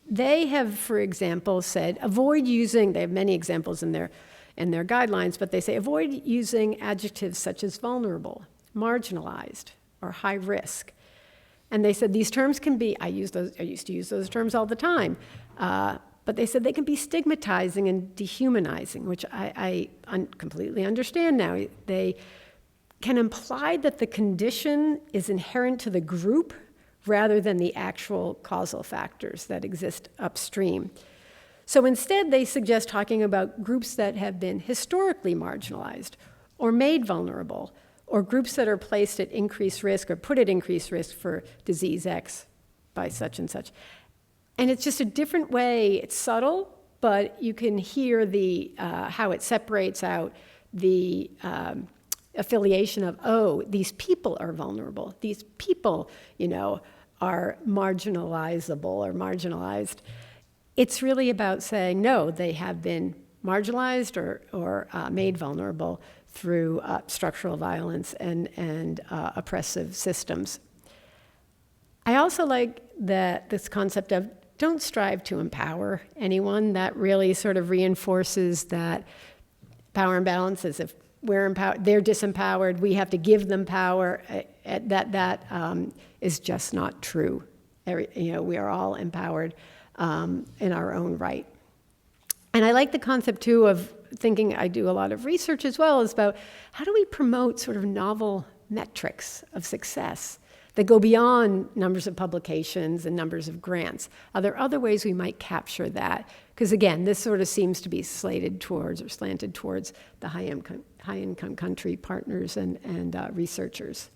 they have, for example, said, avoid using, they have many examples in their guidelines, but they say avoid using adjectives such as vulnerable, marginalized, or high risk. And they said these terms can be, I used to use those terms all the time, but they said they can be stigmatizing and dehumanizing, which I completely understand now. They can imply that the condition is inherent to the group rather than the actual causal factors that exist upstream. So instead, they suggest talking about groups that have been historically marginalized or made vulnerable, or groups that are placed at increased risk or put at increased risk for disease X by such and such. And it's just a different way. It's subtle, but you can hear how it separates out the affiliation of, these people are vulnerable. These people, are marginalizable or marginalized. It's really about saying, no, they have been marginalized or made vulnerable through structural violence and oppressive systems. I also like this concept of don't strive to empower anyone. That really sort of reinforces that power imbalance is if we're empowered, they're disempowered, we have to give them power. That is just not true. We are all empowered in our own right. And I like the concept, too, of thinking, I do a lot of research as well, is about how do we promote sort of novel metrics of success that go beyond numbers of publications and numbers of grants? Are there other ways we might capture that? Because again, this sort of seems to be slanted towards the high-income country partners and researchers.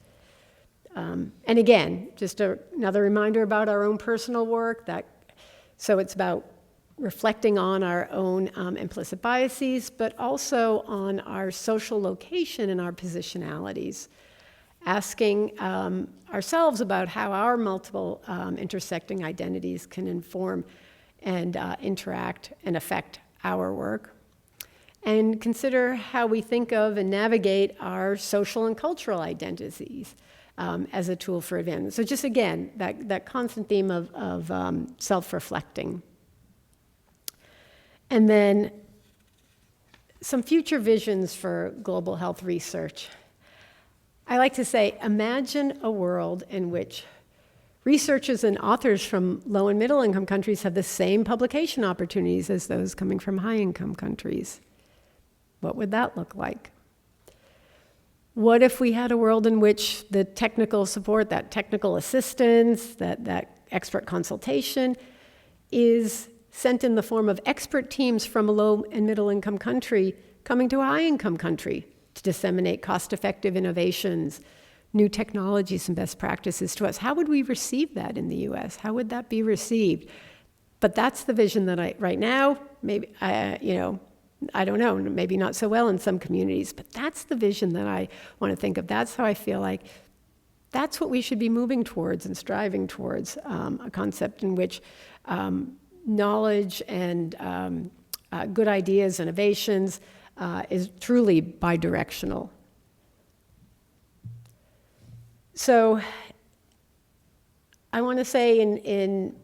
And again, just another reminder about our own personal work. So it's about reflecting on our own implicit biases, but also on our social location and our positionalities. Asking ourselves about how our multiple intersecting identities can inform and interact and affect our work. And consider how we think of and navigate our social and cultural identities as a tool for advancement. So just again, that constant theme of self-reflecting. And then some future visions for global health research. I like to say, imagine a world in which researchers and authors from low and middle income countries have the same publication opportunities as those coming from high income countries. What would that look like? What if we had a world in which the technical support, that technical assistance, that expert consultation is sent in the form of expert teams from a low and middle income country coming to a high income country to disseminate cost-effective innovations, new technologies and best practices to us? How would we receive that in the US? How would that be received? But that's the vision that right now, maybe, I don't know, maybe not so well in some communities, but that's the vision that I want to think of. That's how I feel like that's what we should be moving towards and striving towards, a concept in which knowledge and good ideas, innovations, is truly bidirectional. So I want to say in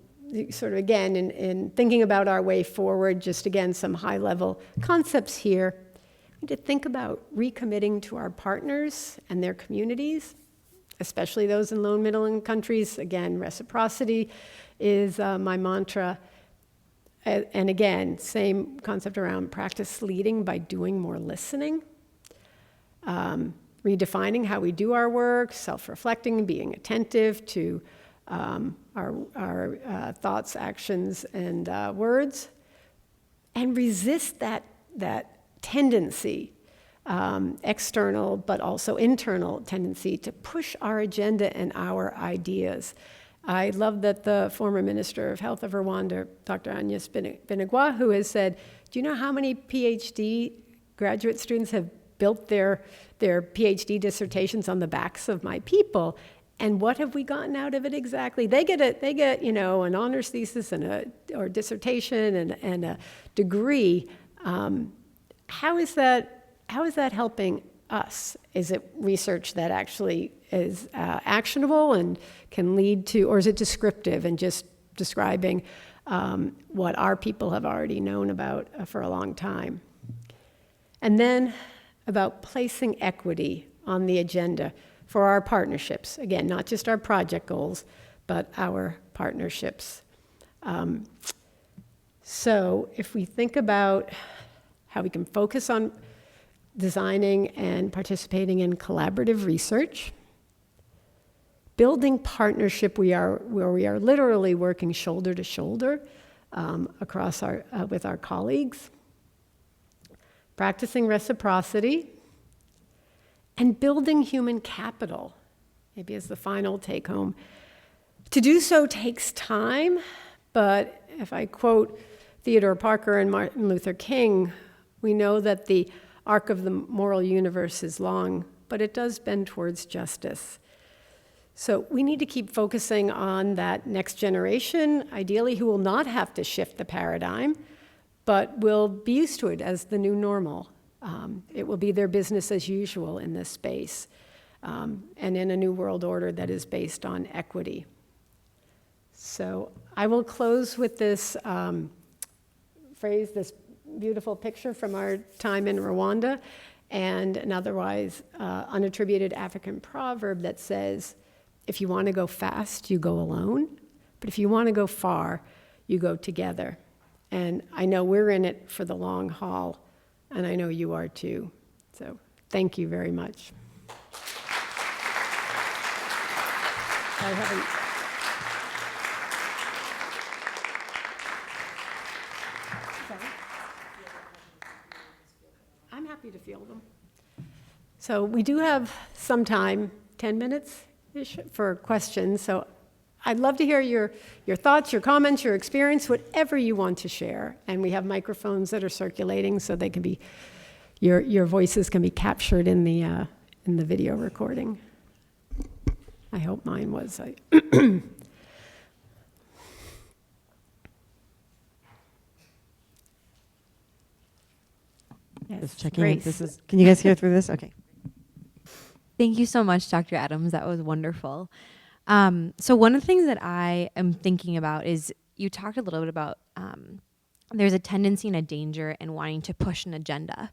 sort of again, in thinking about our way forward, just again, some high-level concepts here. We need to think about recommitting to our partners and their communities, especially those in low and middle-income countries. Again, reciprocity is my mantra. And again, same concept around practice leading by doing more listening. Redefining how we do our work, self-reflecting, being attentive to our thoughts, actions, and words, and resist that tendency, external but also internal tendency to push our agenda and our ideas. I love that the former Minister of Health of Rwanda, Dr. Agnes Binagwaho, has said, do you know how many PhD graduate students have built their PhD dissertations on the backs of my people? And what have we gotten out of it exactly? They get an honors thesis or dissertation and a degree. How is that helping us? Is it research that actually is actionable and can lead to, or is it descriptive and just describing what our people have already known about for a long time? And then about placing equity on the agenda for our partnerships. Again, not just our project goals, but our partnerships. So if we think about how we can focus on designing and participating in collaborative research, building partnership where we are literally working shoulder to shoulder across with our colleagues, practicing reciprocity, and building human capital, maybe as the final take-home. To do so takes time, but if I quote Theodore Parker and Martin Luther King, we know that the arc of the moral universe is long, but it does bend towards justice. So we need to keep focusing on that next generation, ideally who will not have to shift the paradigm, but will be used to it as the new normal. It will be their business as usual in this space, and in a new world order that is based on equity. So I will close with this phrase, this beautiful picture from our time in Rwanda, and an otherwise unattributed African proverb that says, if you want to go fast, you go alone, but if you want to go far, you go together. And I know we're in it for the long haul, and I know you are too. So thank you very much. I haven't. I'm happy to field them. So we do have some time, 10 minutes-ish, for questions. So I'd love to hear your thoughts, your comments, your experience, whatever you want to share. And we have microphones that are circulating, so they can be, your voices can be captured in the video recording. I hope mine was. Yes, just checking. Grace. This is. Can you guys hear through this? Okay. Thank you so much, Dr. Adams. That was wonderful. So one of the things that I am thinking about is you talked a little bit about there's a tendency and a danger in wanting to push an agenda,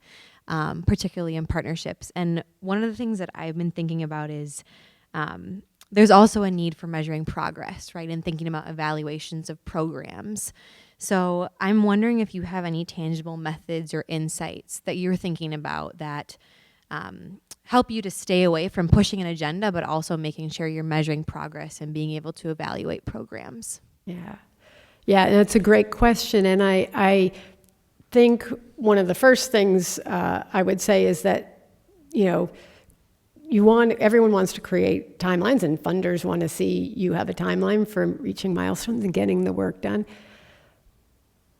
particularly in partnerships. And one of the things that I've been thinking about is there's also a need for measuring progress, right? And thinking about evaluations of programs. So I'm wondering if you have any tangible methods or insights that you're thinking about that help you to stay away from pushing an agenda, but also making sure you're measuring progress and being able to evaluate programs? Yeah. Yeah, that's a great question. And I think one of the first things I would say is that, everyone wants to create timelines, and funders want to see you have a timeline for reaching milestones and getting the work done.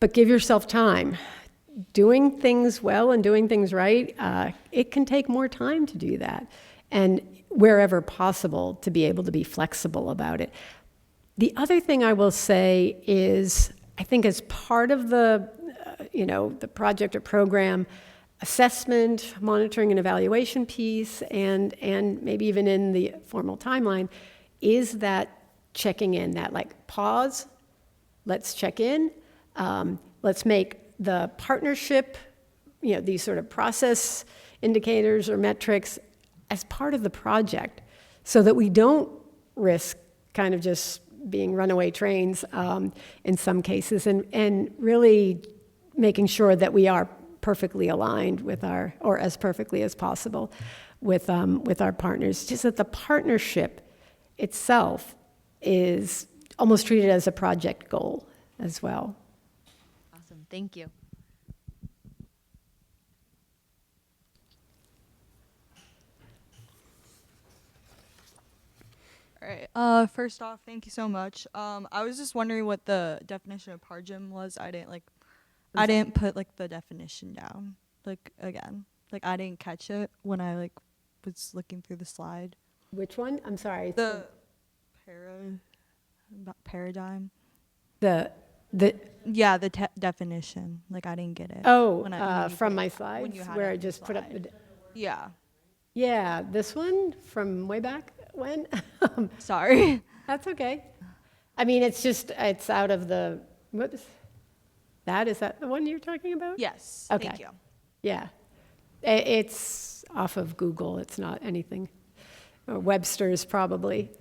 But give yourself time. Doing things well and doing things right, it can take more time to do that. And wherever possible, to be able to be flexible about it. The other thing I will say is, I think as part of the project or program assessment, monitoring and evaluation piece, and maybe even in the formal timeline, is that checking in, that pause, let's check in, let's make the partnership, these sort of process indicators or metrics as part of the project, so that we don't risk kind of just being runaway trains in some cases, and really making sure that we are perfectly aligned with or as perfectly as possible with our partners. Just that the partnership itself is almost treated as a project goal as well. Awesome, thank you. All right. First off, thank you so much. I was just wondering what the definition of pargem was. I didn't put the definition down again. I didn't catch it when I was looking through the slide. Which one? I'm sorry. The paradigm. The Definition. I didn't get it. Oh, from my slides where I just put up the. Yeah. Yeah, this one from way back when. Sorry. That's okay. I mean, it's out of the, is that the one you're talking about? Yes. Okay. Thank you. Yeah. It's off of Google. It's not anything, or Webster's probably,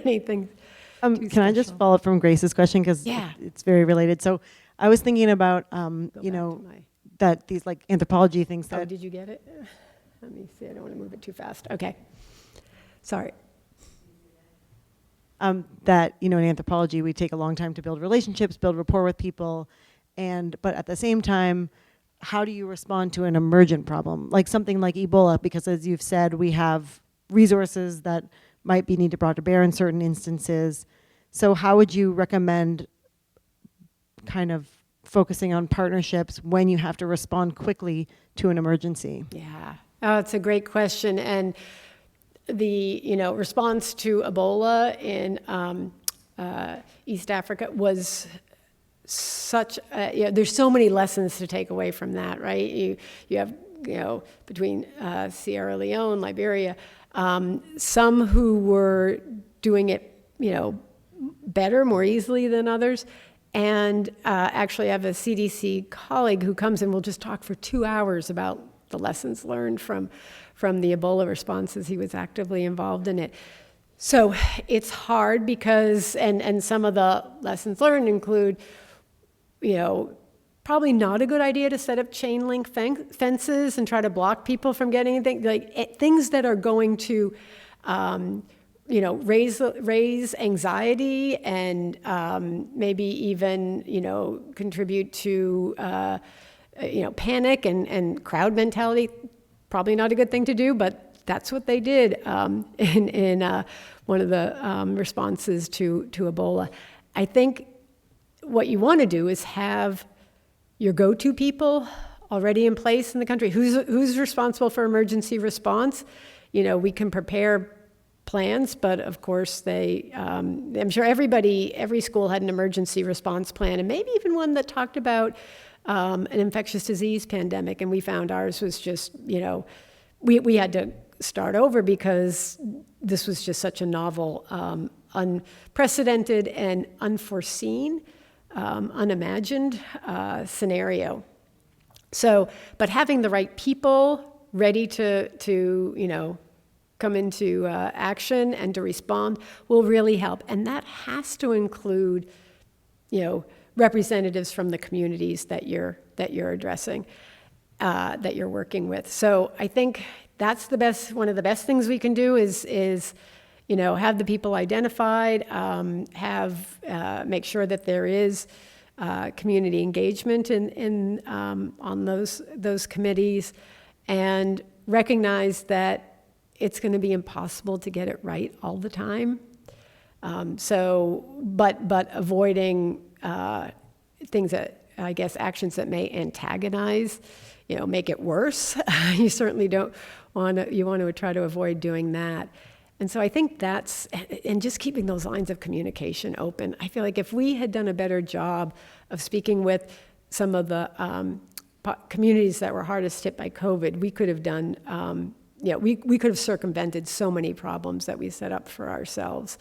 anything. Can I just follow up from Grace's question, because it's very related? So I was thinking about, that these anthropology things that. Oh, did you get it? Let me see. I don't want to move it too fast. Okay. Sorry. That, in anthropology, we take a long time to build relationships, build rapport with people. But at the same time, how do you respond to an emergent problem? Something like Ebola, because as you've said, we have resources that might be need to brought to bear in certain instances. So how would you recommend kind of focusing on partnerships when you have to respond quickly to an emergency? Yeah. Oh, it's a great question. And the response to Ebola in East Africa was such there's so many lessons to take away from that, right? You have between Sierra Leone, Liberia, some who were doing it better, more easily than others. And actually I have a CDC colleague who comes and will just talk for 2 hours about the lessons learned from the Ebola responses. He was actively involved in it. So it's hard because, and some of the lessons learned include, probably not a good idea to set up chain link fences and try to block people from getting anything, things that are going to, raise anxiety and maybe even, contribute to, panic and crowd mentality. Probably not a good thing to do, but that's what they did in one of the responses to Ebola. I think what you want to do is have your go-to people already in place in the country. Who's responsible for emergency response? We can prepare plans, but of course I'm sure every school had an emergency response plan, and maybe even one that talked about an infectious disease pandemic, and we found ours was just, we had to start over because this was just such a novel, unprecedented and unforeseen, unimagined scenario. So, but having the right people ready to come into action and to respond will really help. And that has to include, representatives from the communities that you're addressing. that you're working with. So I think that's one of the best things we can do is have the people identified, make sure that there is community engagement on those committees, and recognize that it's going to be impossible to get it right all the time. But avoiding things that, I guess, actions that may antagonize, make it worse. You certainly don't want to. You want to try to avoid doing that. And so I think and just keeping those lines of communication open. I feel like if we had done a better job of speaking with some of the communities that were hardest hit by COVID, we could have done, we could have circumvented so many problems that we set up for ourselves.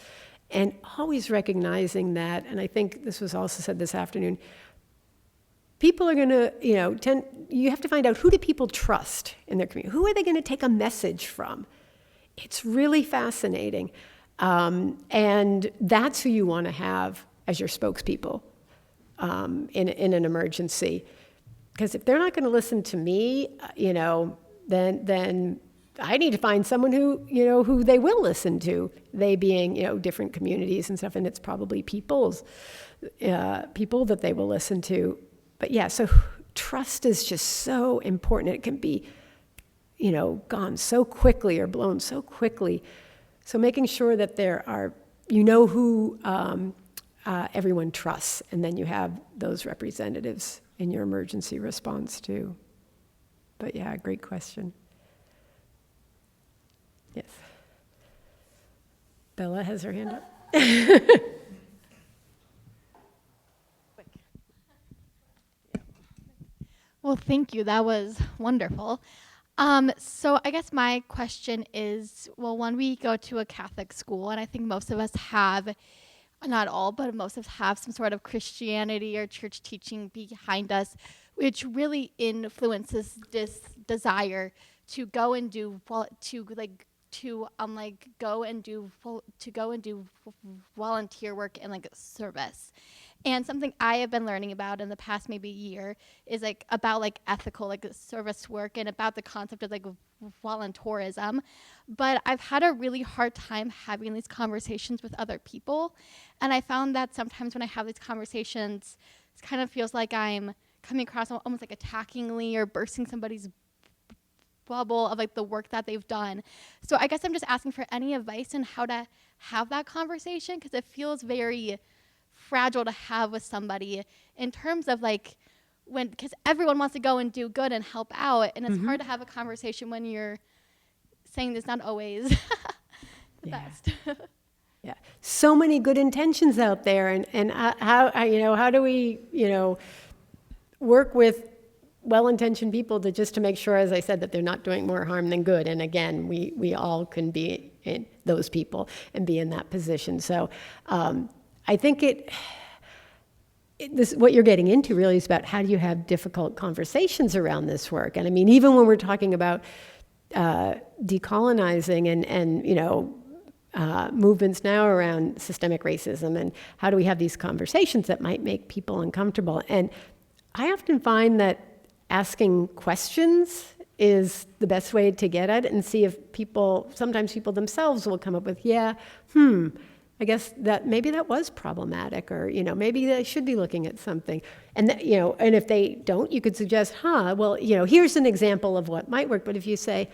And always recognizing that, and I think this was also said this afternoon, people are going to, you have to find out, who do people trust in their community? Who are they going to take a message from? It's really fascinating. And that's who you want to have as your spokespeople in an emergency. Because if they're not going to listen to me, then I need to find someone who they will listen to. They being, different communities and stuff, and it's probably people that they will listen to. But yeah, so trust is just so important. It can be, gone so quickly or blown so quickly. So making sure that there are, who everyone trusts, and then you have those representatives in your emergency response too. But yeah, great question. Yes. Bella has her hand up. Well, thank you. That was wonderful. So I guess my question is, well, when we go to a Catholic school, and I think most of us have, not all, but most of us have some sort of Christianity or church teaching behind us, which really influences this desire to go and do volunteer work and service. And something I have been learning about in the past maybe year is about ethical service work and about the concept of volunteerism. But I've had a really hard time having these conversations with other people. And I found that sometimes when I have these conversations, it kind of feels like I'm coming across almost attackingly or bursting somebody's bubble of the work that they've done. So I guess I'm just asking for any advice on how to have that conversation, because it feels very fragile to have with somebody in terms of because everyone wants to go and do good and help out, and it's hard to have a conversation when you're saying there's not always the best. Yeah, so many good intentions out there, and how do we work with well-intentioned people to make sure, as I said, that they're not doing more harm than good. And again, we all can be in those people and be in that position. So I think what you're getting into really is about how do you have difficult conversations around this work. And I mean, even when we're talking about decolonizing and movements now around systemic racism, and how do we have these conversations that might make people uncomfortable. And I often find that asking questions is the best way to get at it, and see if sometimes people themselves will come up with, I guess that maybe that was problematic, or maybe they should be looking at something. And and if they don't, you could suggest, here's an example of what might work. But if you say,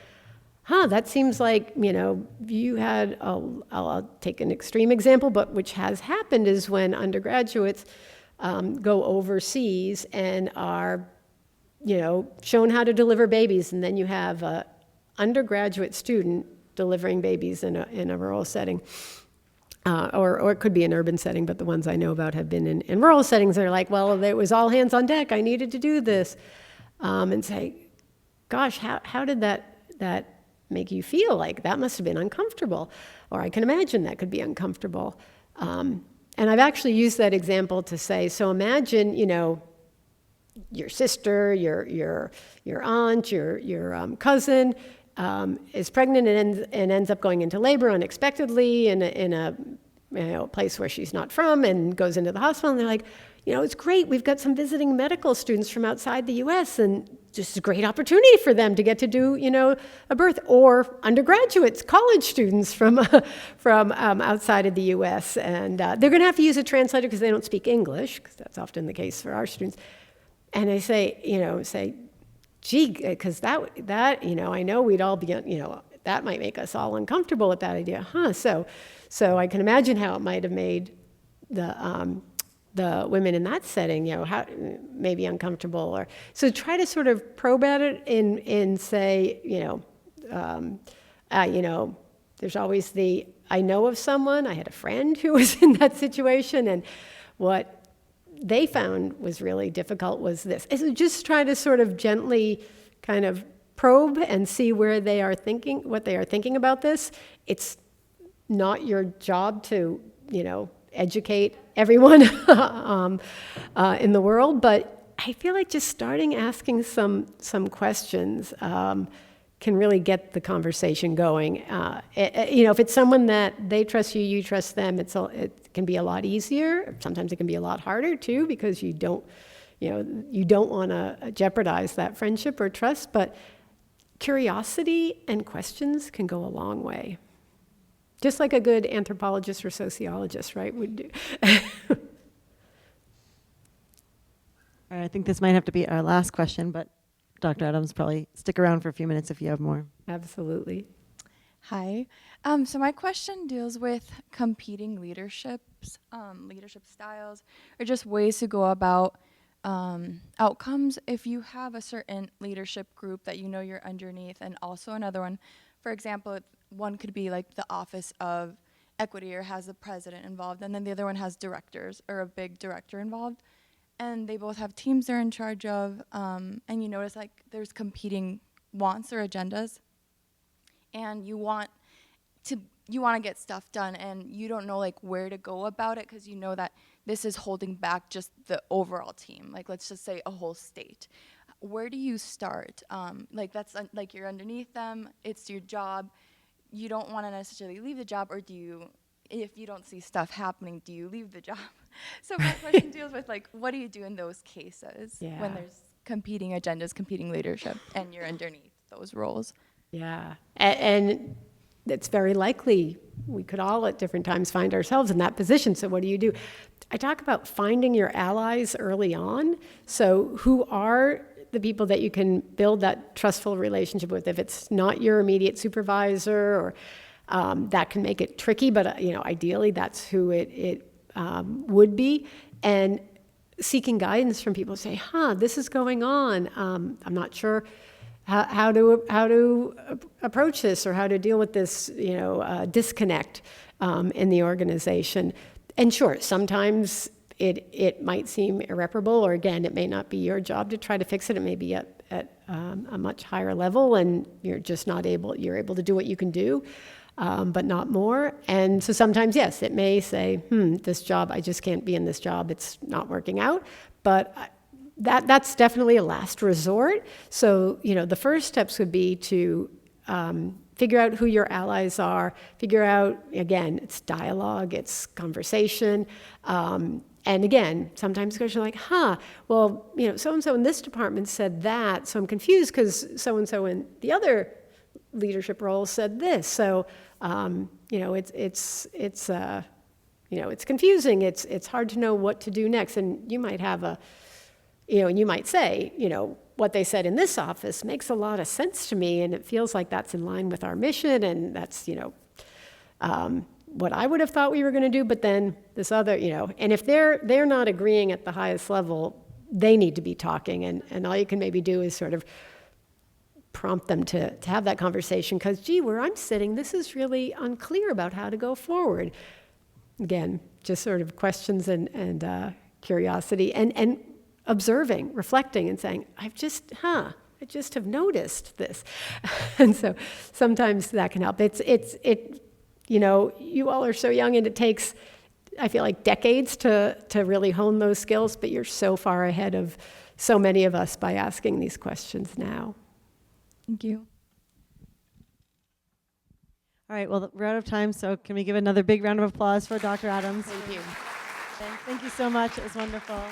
that seems like, you had, I'll take an extreme example, but which has happened, is when undergraduates go overseas and are, shown how to deliver babies, and then you have a undergraduate student delivering babies in a rural setting. Or it could be an urban setting, but the ones I know about have been in rural settings. They're like, well, it was all hands on deck. I needed to do this. And say, gosh, how did that make you feel? That must have been uncomfortable. Or I can imagine that could be uncomfortable. And I've actually used that example to say, so imagine, your sister, your aunt, your cousin, is pregnant and ends up going into labor unexpectedly in a place where she's not from, and goes into the hospital, and they're like, it's great, we've got some visiting medical students from outside the U.S., and just a great opportunity for them to get to do, a birth, or undergraduates, college students from outside of the U.S. And they're going to have to use a translator because they don't speak English, because that's often the case for our students. And I say, gee, because that, I know we'd all be, that might make us all uncomfortable with that idea, huh? So I can imagine how it might have made the women in that setting, how maybe uncomfortable, or so try to sort of probe at it and say, there's always I know of someone, I had a friend who was in that situation, and what they found was really difficult was this. And so just try to sort of gently kind of probe and see where they are thinking, what they are thinking about this. It's not your job to, educate everyone in the world, but I feel like just starting asking some questions can really get the conversation going. If it's someone that they trust you, you trust them, it can be a lot easier. Sometimes it can be a lot harder too, because you don't want to jeopardize that friendship or trust, but curiosity and questions can go a long way. Just like a good anthropologist or sociologist, right, would do. All right, I think this might have to be our last question, but Dr. Adams, probably stick around for a few minutes if you have more. Absolutely. Hi. So my question deals with competing leaderships, leadership styles, or just ways to go about outcomes if you have a certain leadership group that you're underneath, and also another one. For example, one could be like the Office of Equity, or has the president involved, and then the other one has directors, or a big director involved. And they both have teams they're in charge of, and you notice like there's competing wants or agendas, and you want to get stuff done, and you don't know like where to go about it, because you know that this is holding back just the overall team. Like, let's just say a whole state. Where do you start? That's like you're underneath them. It's your job. You don't want to necessarily leave the job, or if you don't see stuff happening, do you leave the job? So my question deals with like, what do you do in those cases when there's competing agendas, competing leadership, and you're underneath those roles? Yeah, and it's very likely we could all at different times find ourselves in that position. So what do you do? I talk about finding your allies early on. So who are the people that you can build that trustful relationship with? If it's not your immediate supervisor, or that can make it tricky, but ideally that's who it would be. And seeking guidance from people, say, this is going on. I'm not sure how to approach this, or how to deal with this, disconnect in the organization. And sure, sometimes it might seem irreparable, or again, it may not be your job to try to fix it. It may be at a much higher level, and you're able to do what you can do, but not more. And so sometimes, yes, it may say, this job, I just can't be in this job. It's not working out. But that's definitely a last resort. So, the first steps would be to figure out who your allies are, figure out, again, it's dialogue, it's conversation. And again, sometimes you're like, so-and-so in this department said that, so I'm confused because so-and-so in the other leadership role said this. So, it's confusing. It's hard to know what to do next. And you might have you might say, what they said in this office makes a lot of sense to me, and it feels like that's in line with our mission, and that's, what I would have thought we were going to do. But then this other, and if they're not agreeing at the highest level, they need to be talking, and all you can maybe do is sort of prompt them to have that conversation, because, gee, where I'm sitting, this is really unclear about how to go forward. Again, just sort of questions and curiosity, and observing, reflecting, and saying, I just have noticed this. And so sometimes that can help. You all are so young, and it takes, I feel like, decades to really hone those skills, but you're so far ahead of so many of us by asking these questions now. Thank you. All right, well, we're out of time, so can we give another big round of applause for Dr. Adams? Thank you. Thank you so much. It was wonderful.